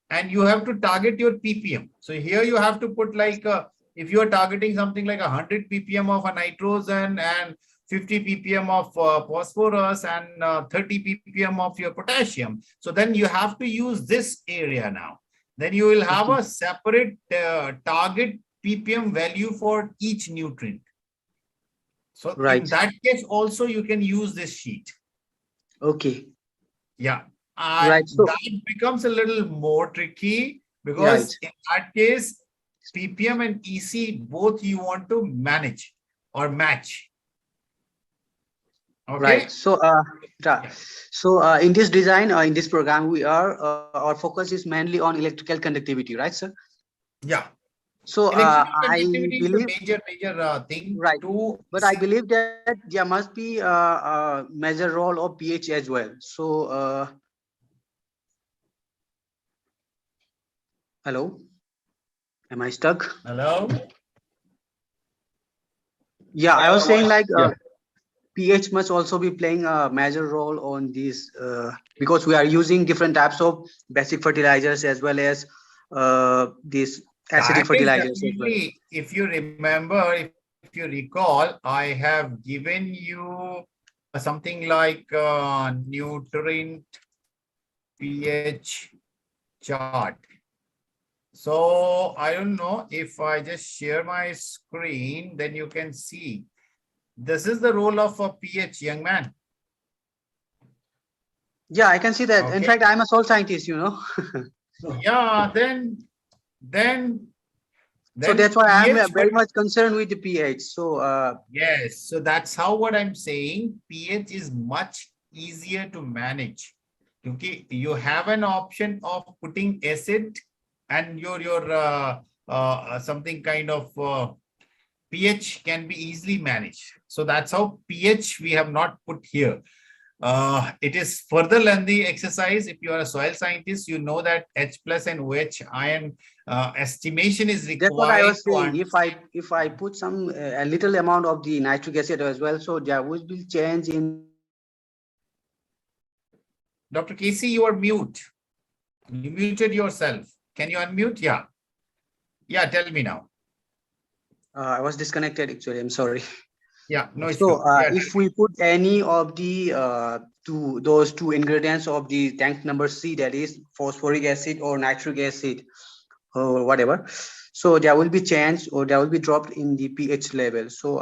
And you have to target your ppm. So here you have to put like, if you are targeting something like 100 ppm of a nitrogen and 50 ppm of phosphorus and 30 ppm of your potassium. So then you have to use this area now. Then you will have a separate target ppm value for each nutrient. So in that case also you can use this sheet. Okay. Yeah. Right. So that becomes a little more tricky because in that case, ppm and EC both you want to manage or match. Okay. Right. So, in this design, in this program, we are our focus is mainly on electrical conductivity, right, sir? Yeah. So, Electrical I conductivity is believe the major thing. right. To But I believe that there must be a major role of pH as well. So, hello, am I stuck? Hello. Yeah, I was saying like Yeah. pH must also be playing a major role on this because we are using different types of basic fertilizers as well as these acidic That is fertilizers as well. definitely, if you remember, if you recall, I have given you something like nutrient pH chart. So I don't know if I just share my screen, then you can see. This is the role of a pH, young man. Yeah, I can see that. Okay. In fact, I'm a soil scientist, Yeah, then so that's why I'm pH very much concerned with the pH. So yes, so that's how what I'm saying. pH is much easier to manage. Okay, you have an option of putting acid and your something kind of pH can be easily managed. So that's how pH we have not put here. It is further lengthy exercise. If you are a soil scientist, you know that H plus and OH ion estimation is required. that's what I was saying. If I put some a little amount of the nitric acid as well, so there will be change in. Dr. Casey, you are mute. You muted yourself. Can you unmute? Yeah. Yeah, tell me now. I was disconnected actually. I'm sorry. Yeah, no issue. So Yeah, if we put any of the those two ingredients of the tank number C, that is phosphoric acid or nitric acid or whatever, so there will be change or there will be dropped in the pH level. So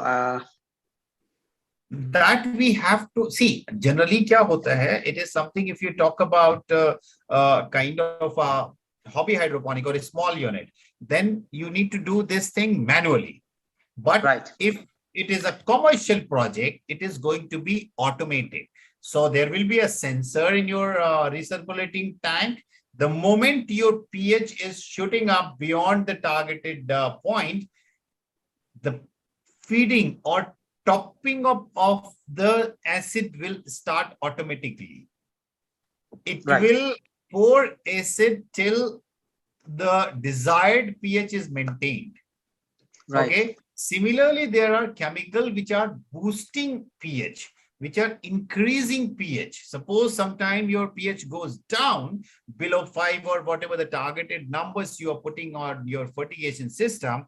that we have to see. Generally, kya hota hai? It is something if you talk about kind of a hobby hydroponic or a small unit, then you need to do this thing manually. But if it is a commercial project, it is going to be automated. So there will be a sensor in your recirculating tank. The moment your pH is shooting up beyond the targeted point, the feeding or topping up of the acid will start automatically. It will pour acid till the desired pH is maintained. Okay. Similarly, there are chemicals which are boosting pH, which are increasing pH. Suppose sometime your pH goes down below 5 or whatever the targeted numbers you are putting on your fertigation system,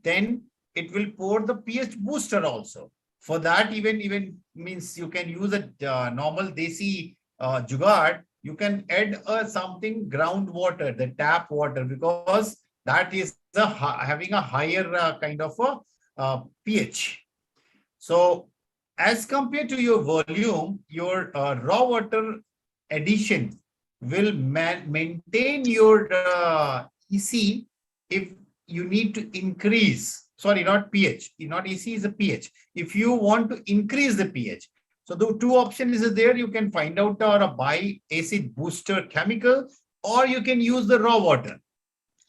then it will pour the pH booster also. For that, even means you can use a normal desi jugaad. You can add something groundwater, the tap water, because that is having a higher kind of a pH. So as compared to your volume, your raw water addition will maintain your EC if you need to increase. Sorry, not pH. Not EC is a pH. If you want to increase the pH. So the two options is there. You can find out or buy acid booster chemical, or you can use the raw water.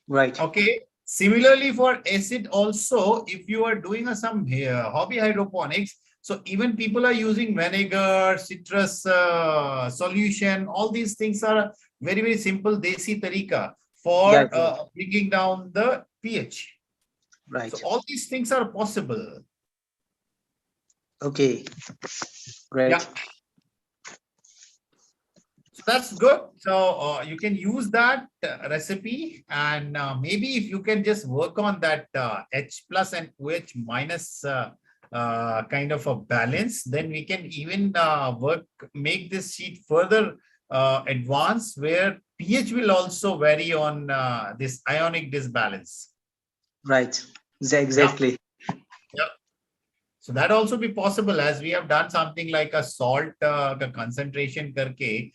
Right. Okay. Similarly for acid also, if you are doing some hobby hydroponics, so even people are using vinegar, citrus solution, all these things are very, very simple desi tarika for bringing down the pH. Right. So all these things are possible. Okay. Great. Yeah. So that's good. So you can use that recipe, and maybe if you can just work on that H plus and OH minus kind of a balance, then we can even make this sheet further advanced, where pH will also vary on this ionic disbalance. Right. Exactly. Yeah. So that also be possible, as we have done something like a salt concentration karke.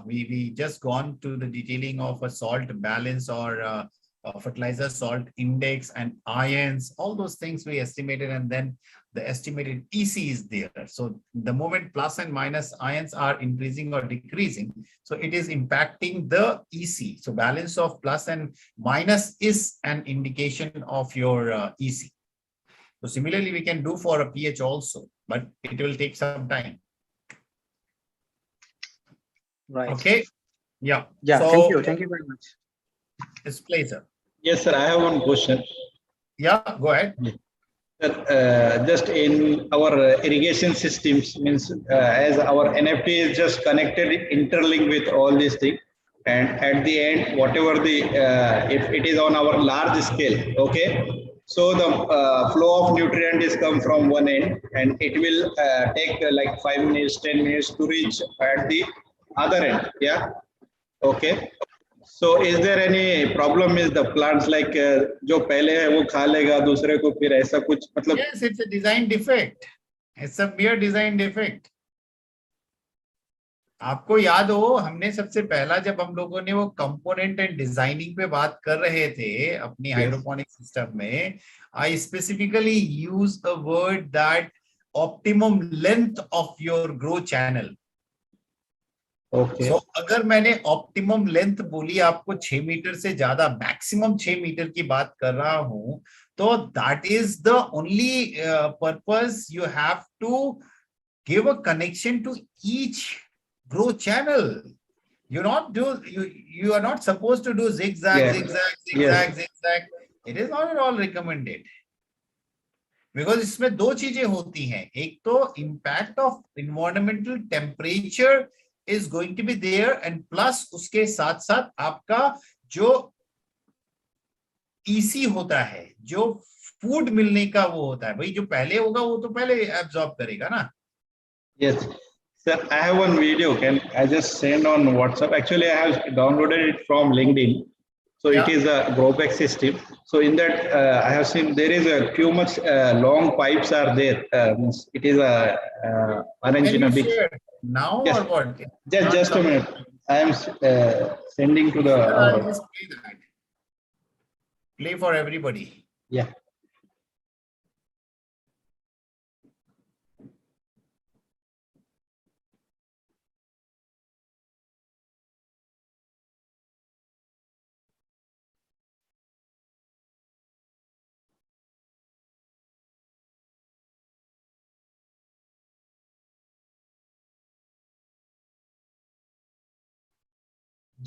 We just gone to the detailing of a salt balance or fertilizer salt index and ions, all those things we estimated, and then the estimated EC is there. So the moment plus and minus ions are increasing or decreasing, so it is impacting the EC. So balance of plus and minus is an indication of your EC. So similarly, we can do for a pH also, but it will take some time. Right. Okay. Yeah. Yeah. So, Thank you. Thank you very much. It's pleasure. Yes, sir. I have one question. Yeah, go ahead. Sir, just in our irrigation systems, means as our NFT is just connected, interlinked with all these things, and at the end, whatever the if it is on our large scale, okay, so the flow of nutrient is come from one end, and it will take like 5 minutes, 10 minutes to reach at the other end. Yeah, okay. So is there any problem is the plants like जो पहले है वो खा लेगा दूसरे को फिर ऐसा कुछ मतलब? Yes, it's a design defect. It's a mere design defect. आपको याद हो, हमने सबसे पहला जब हम लोगों ने वो कंपोनेंट एंड डिजाइनिंग पे बात कर रहे थे अपनी हाइड्रोपोनिक सिस्टम में, I specifically use a word that optimum length of your grow channel. Okay. So, अगर मैंने ऑप्टिमम लेंथ बोली आपको 6 मीटर से ज्यादा, मैक्सिमम 6 मीटर की बात कर रहा हूं, तो that is the only purpose. You have to give a connection to each grow channel. You are not supposed to do zigzag, Yeah. zigzag. It is not at all recommended. Because इसमें दो चीजें होती हैं. एक तो impact of environmental temperature is going to be there, and plus उसके साथ साथ आपका जो EC होता है, जो फूड मिलने का वो होता है, भाई जो पहले होगा वो तो पहले एब्जॉर्ब करेगा ना. Yes. Sir, I have one video. Can I just send on WhatsApp? Actually, I have downloaded it from LinkedIn. So Yeah. it is a grow bag system. So in that, I have seen there is a few much long pipes are there. It is a arranged in a big. Now Yes. or what? Just a minute. I am sending to the. I'll just play that. Play for everybody. Yeah.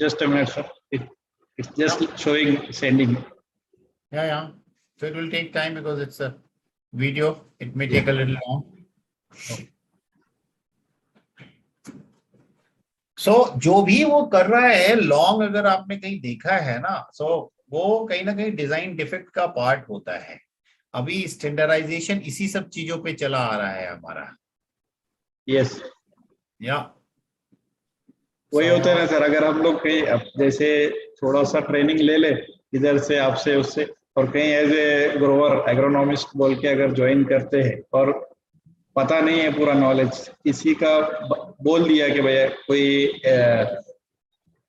Just a minute, sir. It's just showing sending. Yeah. So it will take time because it's a video. It may take a little long. So जो भी वो कर रहा है long, अगर आपने कहीं देखा है ना, so वो कहीं ना कहीं डिजाइन डिफेक्ट का पार्ट होता है. अभी स्टैंडर्डाइजेशन इसी सब चीजों पे चला आ रहा है हमारा. Yes. या वही होता है ना सर, अगर हम लोग कहीं जैसे थोड़ा सा ट्रेनिंग ले ले इधर से आपसे उससे, और कहीं एज ए ग्रोवर एग्रोनॉमिस्ट बोल के अगर ज्वाइन करते हैं और पता नहीं है पूरा नॉलेज, किसी का बोल दिया कि भैया कोई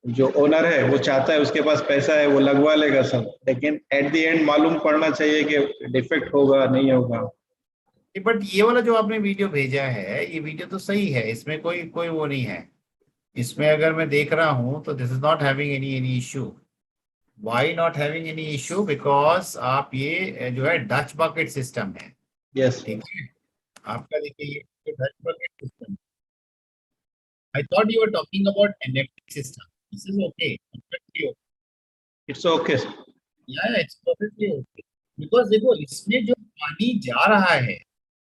जो ओनर है वो चाहता है, उसके पास पैसा है, वो लगवा लेगा सब, लेकिन एट द एंड मालूम पड़ना चाहिए कि डिफेक्ट होगा नहीं होगा. बट ये वाला जो आपने वीडियो भेजा है, ये वीडियो तो सही है, इसमें कोई वो नहीं है. इसमें अगर मैं देख रहा हूं तो this is not having any issue. Why not having any issue? Because आप ये जो है डच बकेट सिस्टम है. यस. ठीक है, आपका देखिए ये Dutch bucket system. I thought you were talking about NFT system. This is okay, perfectly okay. It's okay. या इट्स परफेक्टली ओके. बिकॉज देखो इसमें जो पानी जा रहा है,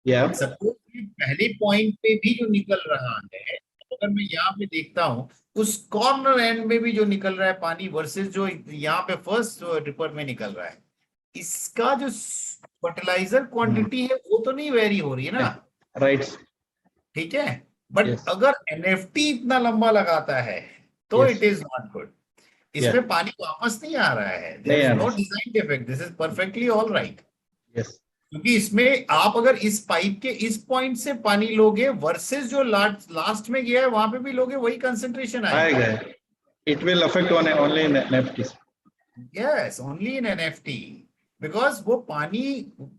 सपोज पहले पॉइंट पे भी जो निकल रहा है, अगर मैं यहाँ पे देखता हूँ उस कॉर्नर एंड में भी जो निकल रहा है पानी वर्सेस जो यहाँ पे फर्स्ट ड्रिपर में निकल रहा है, इसका जो फर्टिलाइजर क्वांटिटी है वो तो नहीं वेरी हो रही है ना. राइट. ठीक है, बट अगर एनएफटी इतना लंबा लगाता है तो इट इज नॉट गुड. इसमें पानी वापस नहीं आ रहा है. There is no design defect. This is perfectly all right. Yes. क्योंकि इसमें आप अगर इस पाइप के इस पॉइंट से पानी लोगे वर्सेस जो लास्ट में गया है वहां पे भी लोगे, वही कंसंट्रेशन आएगा। आएगा। It will affect only in NFTs. Yes, only in NFT, because वो पानी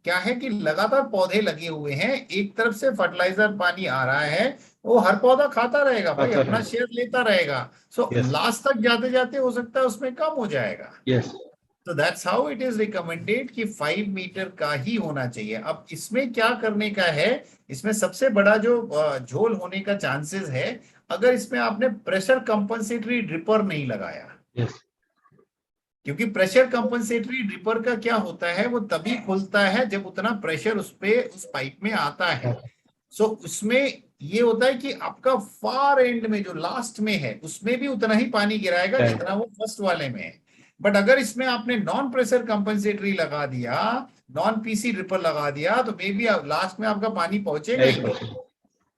क्या है कि लगातार पौधे लगे हुए हैं, एक तरफ से फर्टिलाइजर पानी आ रहा है, वो हर पौधा खाता रहेगा भाई, खाता अपना रहेगा। शेयर लेता रहेगा। सो Yes. लास्ट तक जाते जाते हो सकता है उसमें कम हो जाएगा। Yes. तो that's how it is recommended कि 5 मीटर का ही होना चाहिए। अब इसमें क्या करने का है, इसमें सबसे बड़ा जो झोल होने का चांसेस है, अगर इसमें आपने प्रेशर कंपनसेटरी ड्रिपर नहीं लगाया। Yes. क्योंकि प्रेशर कंपनसेटरी ड्रिपर का क्या होता है, वो तभी खुलता है जब उतना प्रेशर उस पाइप में आता है। सो उसमें ये होता है कि आपका फार एंड में जो लास्ट में है उसमें भी उतना ही पानी गिराएगा जितना वो फर्स्ट वाले में है। बट अगर इसमें आपने नॉन प्रेशर कंपनसेटरी लगा दिया, नॉन पीसी ड्रिपर लगा दिया, तो मे बी लास्ट में आपका पानी पहुंचेगा ही नहीं।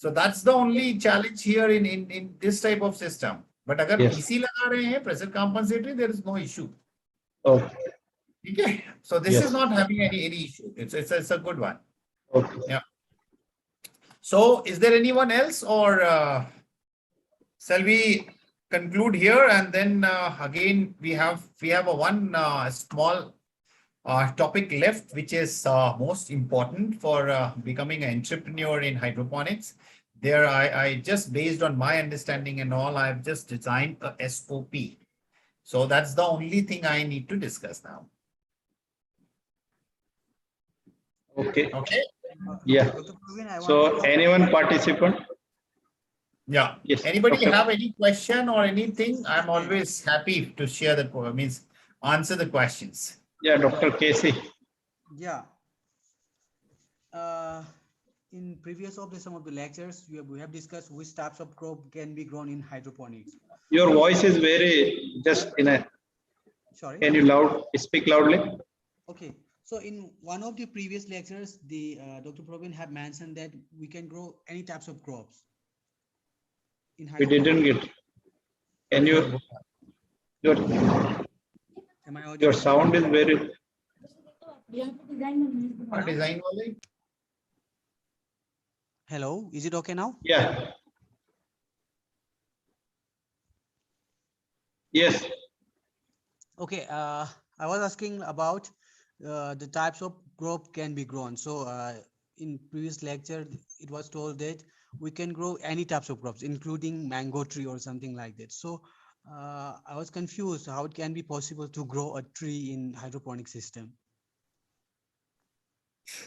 So that's the only challenge here in this type of system. But अगर Yes. पीसी लगा रहे हैं pressure compensatory, there is no issue. Okay. ठीक है, so this Yes. is not having any issue. It's a good one. Okay. Yeah. So is there anyone else, or shall we conclude here, and then again we have a one small topic left, which is most important for becoming an entrepreneur in hydroponics. There I just, based on my understanding and all, I've just designed a SOP. So that's the only thing I need to discuss now. Okay. Okay. Yeah. So anyone participant? Yeah. Yes. Anybody Okay. have any question or anything? I'm always happy to share the answer the questions. Yeah, Dr. Casey. Yeah. In previous of some of the lectures, we have discussed which types of crop can be grown in hydroponics. Your voice is very just in a. Sorry. Can you speak loudly? Okay. So in one of the previous lectures, the Dr. Probin have mentioned that we can grow any types of crops in We didn't get. Can you? Your sound is very. Design wale? Hello, is it okay now? Yeah. Yes. Okay. I was asking about the types of crop can be grown. So in previous lecture, it was told that we can grow any types of crops, including mango tree or something like that. So I was confused how it can be possible to grow a tree in hydroponic system.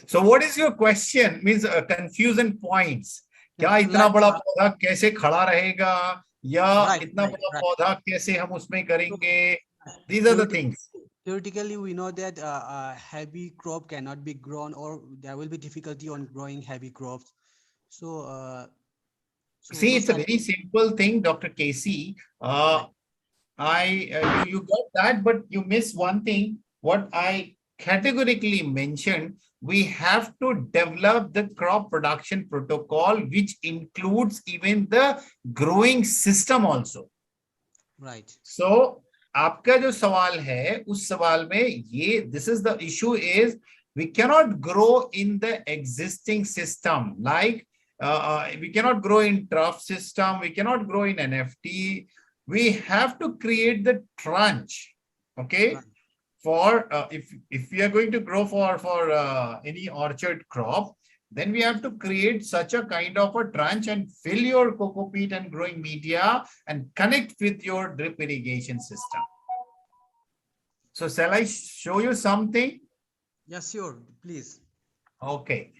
So what is your question? Means confusion points. क्या इतना बड़ा पौधा कैसे खड़ा रहेगा, या इतना बड़ा पौधा कैसे हम उसमें करेंगे? These are the things. Theoretically, we know that heavy crop cannot be grown, or there will be difficulty on growing heavy crops. So, see, it's a very simple thing, Dr. Casey. You got that, but you miss one thing. What I categorically mentioned, we have to develop the crop production protocol, which includes even the growing system also. Right. So, आपका जो सवाल है उस सवाल में ये, this is the issue is we cannot grow in the existing system, like we cannot grow in trough system, we cannot grow in NFT. We have to create the tranche, okay? Right. For if we are going to grow for any orchard crop, then we have to create such a kind of a tranche and fill your coco peat and growing media and connect with your drip irrigation system. So shall I show you something? Yes, sure, please. Okay.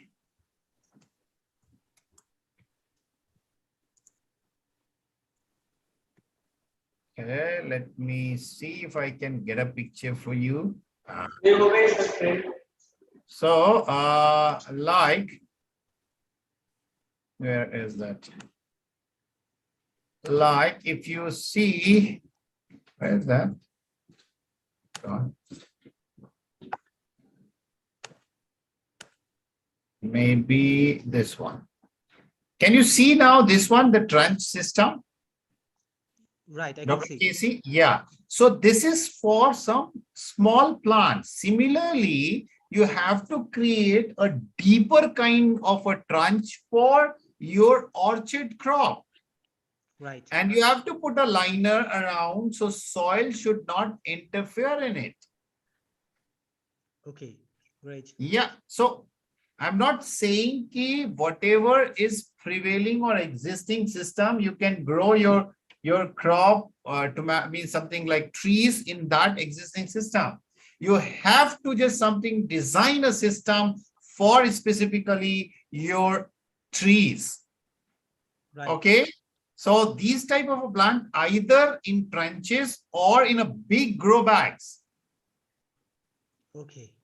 Okay, let me see if I can get a picture for you. So, like, where is that? Like, if you see, where is that? Maybe this one. Can you see now this one, the tranche system? Right, I Dr. can see. Casey? Yeah. So this is for some small plants. Similarly, you have to create a deeper kind of a trench for your orchid crop. Right. And you have to put a liner around so soil should not interfere in it. Okay, great. Yeah. So I'm not saying ki whatever is prevailing or existing system, you can grow your crop to mean something like trees in that existing system. You have to just something design a system for specifically your trees. Right. Okay. So these type of a plant either in trenches or in a big grow bags. Okay.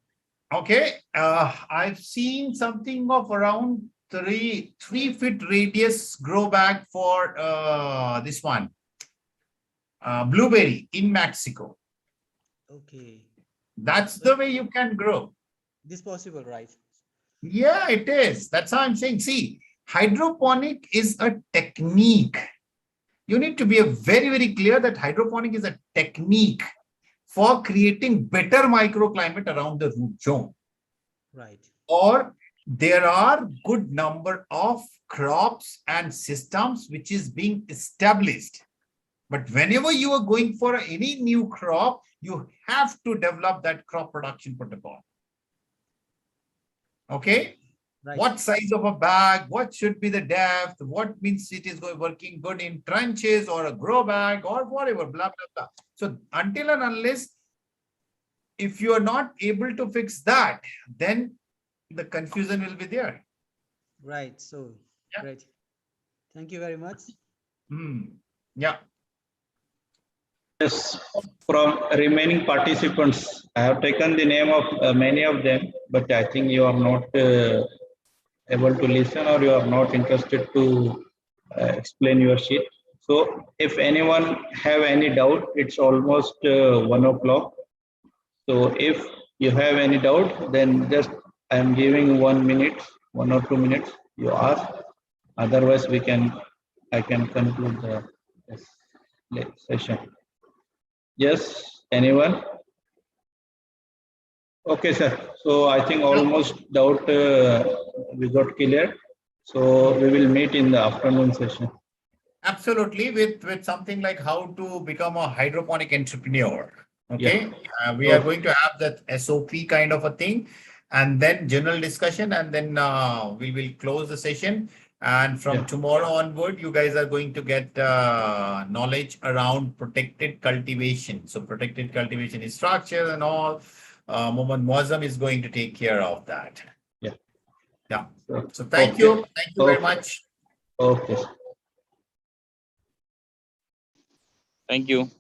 Okay. I've seen something of around 3 feet radius grow bag for this one. Blueberry in Mexico. Okay. That's the way you can grow. This possible, right? Yeah, it is. That's how I'm saying. See, hydroponic is a technique. You need to be very, very clear that hydroponic is a technique for creating better microclimate around the root zone. Right. Or there are good number of crops and systems which is being established. But whenever you are going for any new crop, you have to develop that crop production protocol. Okay. Right. What size of a bag, what should be the depth, what means it is working good in trenches or a grow bag or whatever, blah, blah, blah. So until and unless if you are not able to fix that, then the confusion will be there. Right. So, yeah. Great. Thank you very much. Yeah. Yes, from remaining participants, I have taken the name of many of them, but I think you are not able to listen or you are not interested to explain your sheet. So if anyone have any doubt, it's almost 1 o'clock. So if you have any doubt, then just I am giving 1 minute, 1 or 2 minutes, you ask. Otherwise, I can conclude the session. Yes, anyone? Okay, sir. So I think almost doubt we got clear. So we will meet in the afternoon session. Absolutely, with something like how to become a hydroponic entrepreneur. Okay, we Okay. are going to have that SOP kind of a thing, and then general discussion, and then we will close the session. And from tomorrow onward, you guys are going to get knowledge around protected cultivation. So protected cultivation is structure and all. Mohammad Muazzam is going to take care of that. Yeah. Yeah. So thank you. Thank you very much. Okay. Thank you.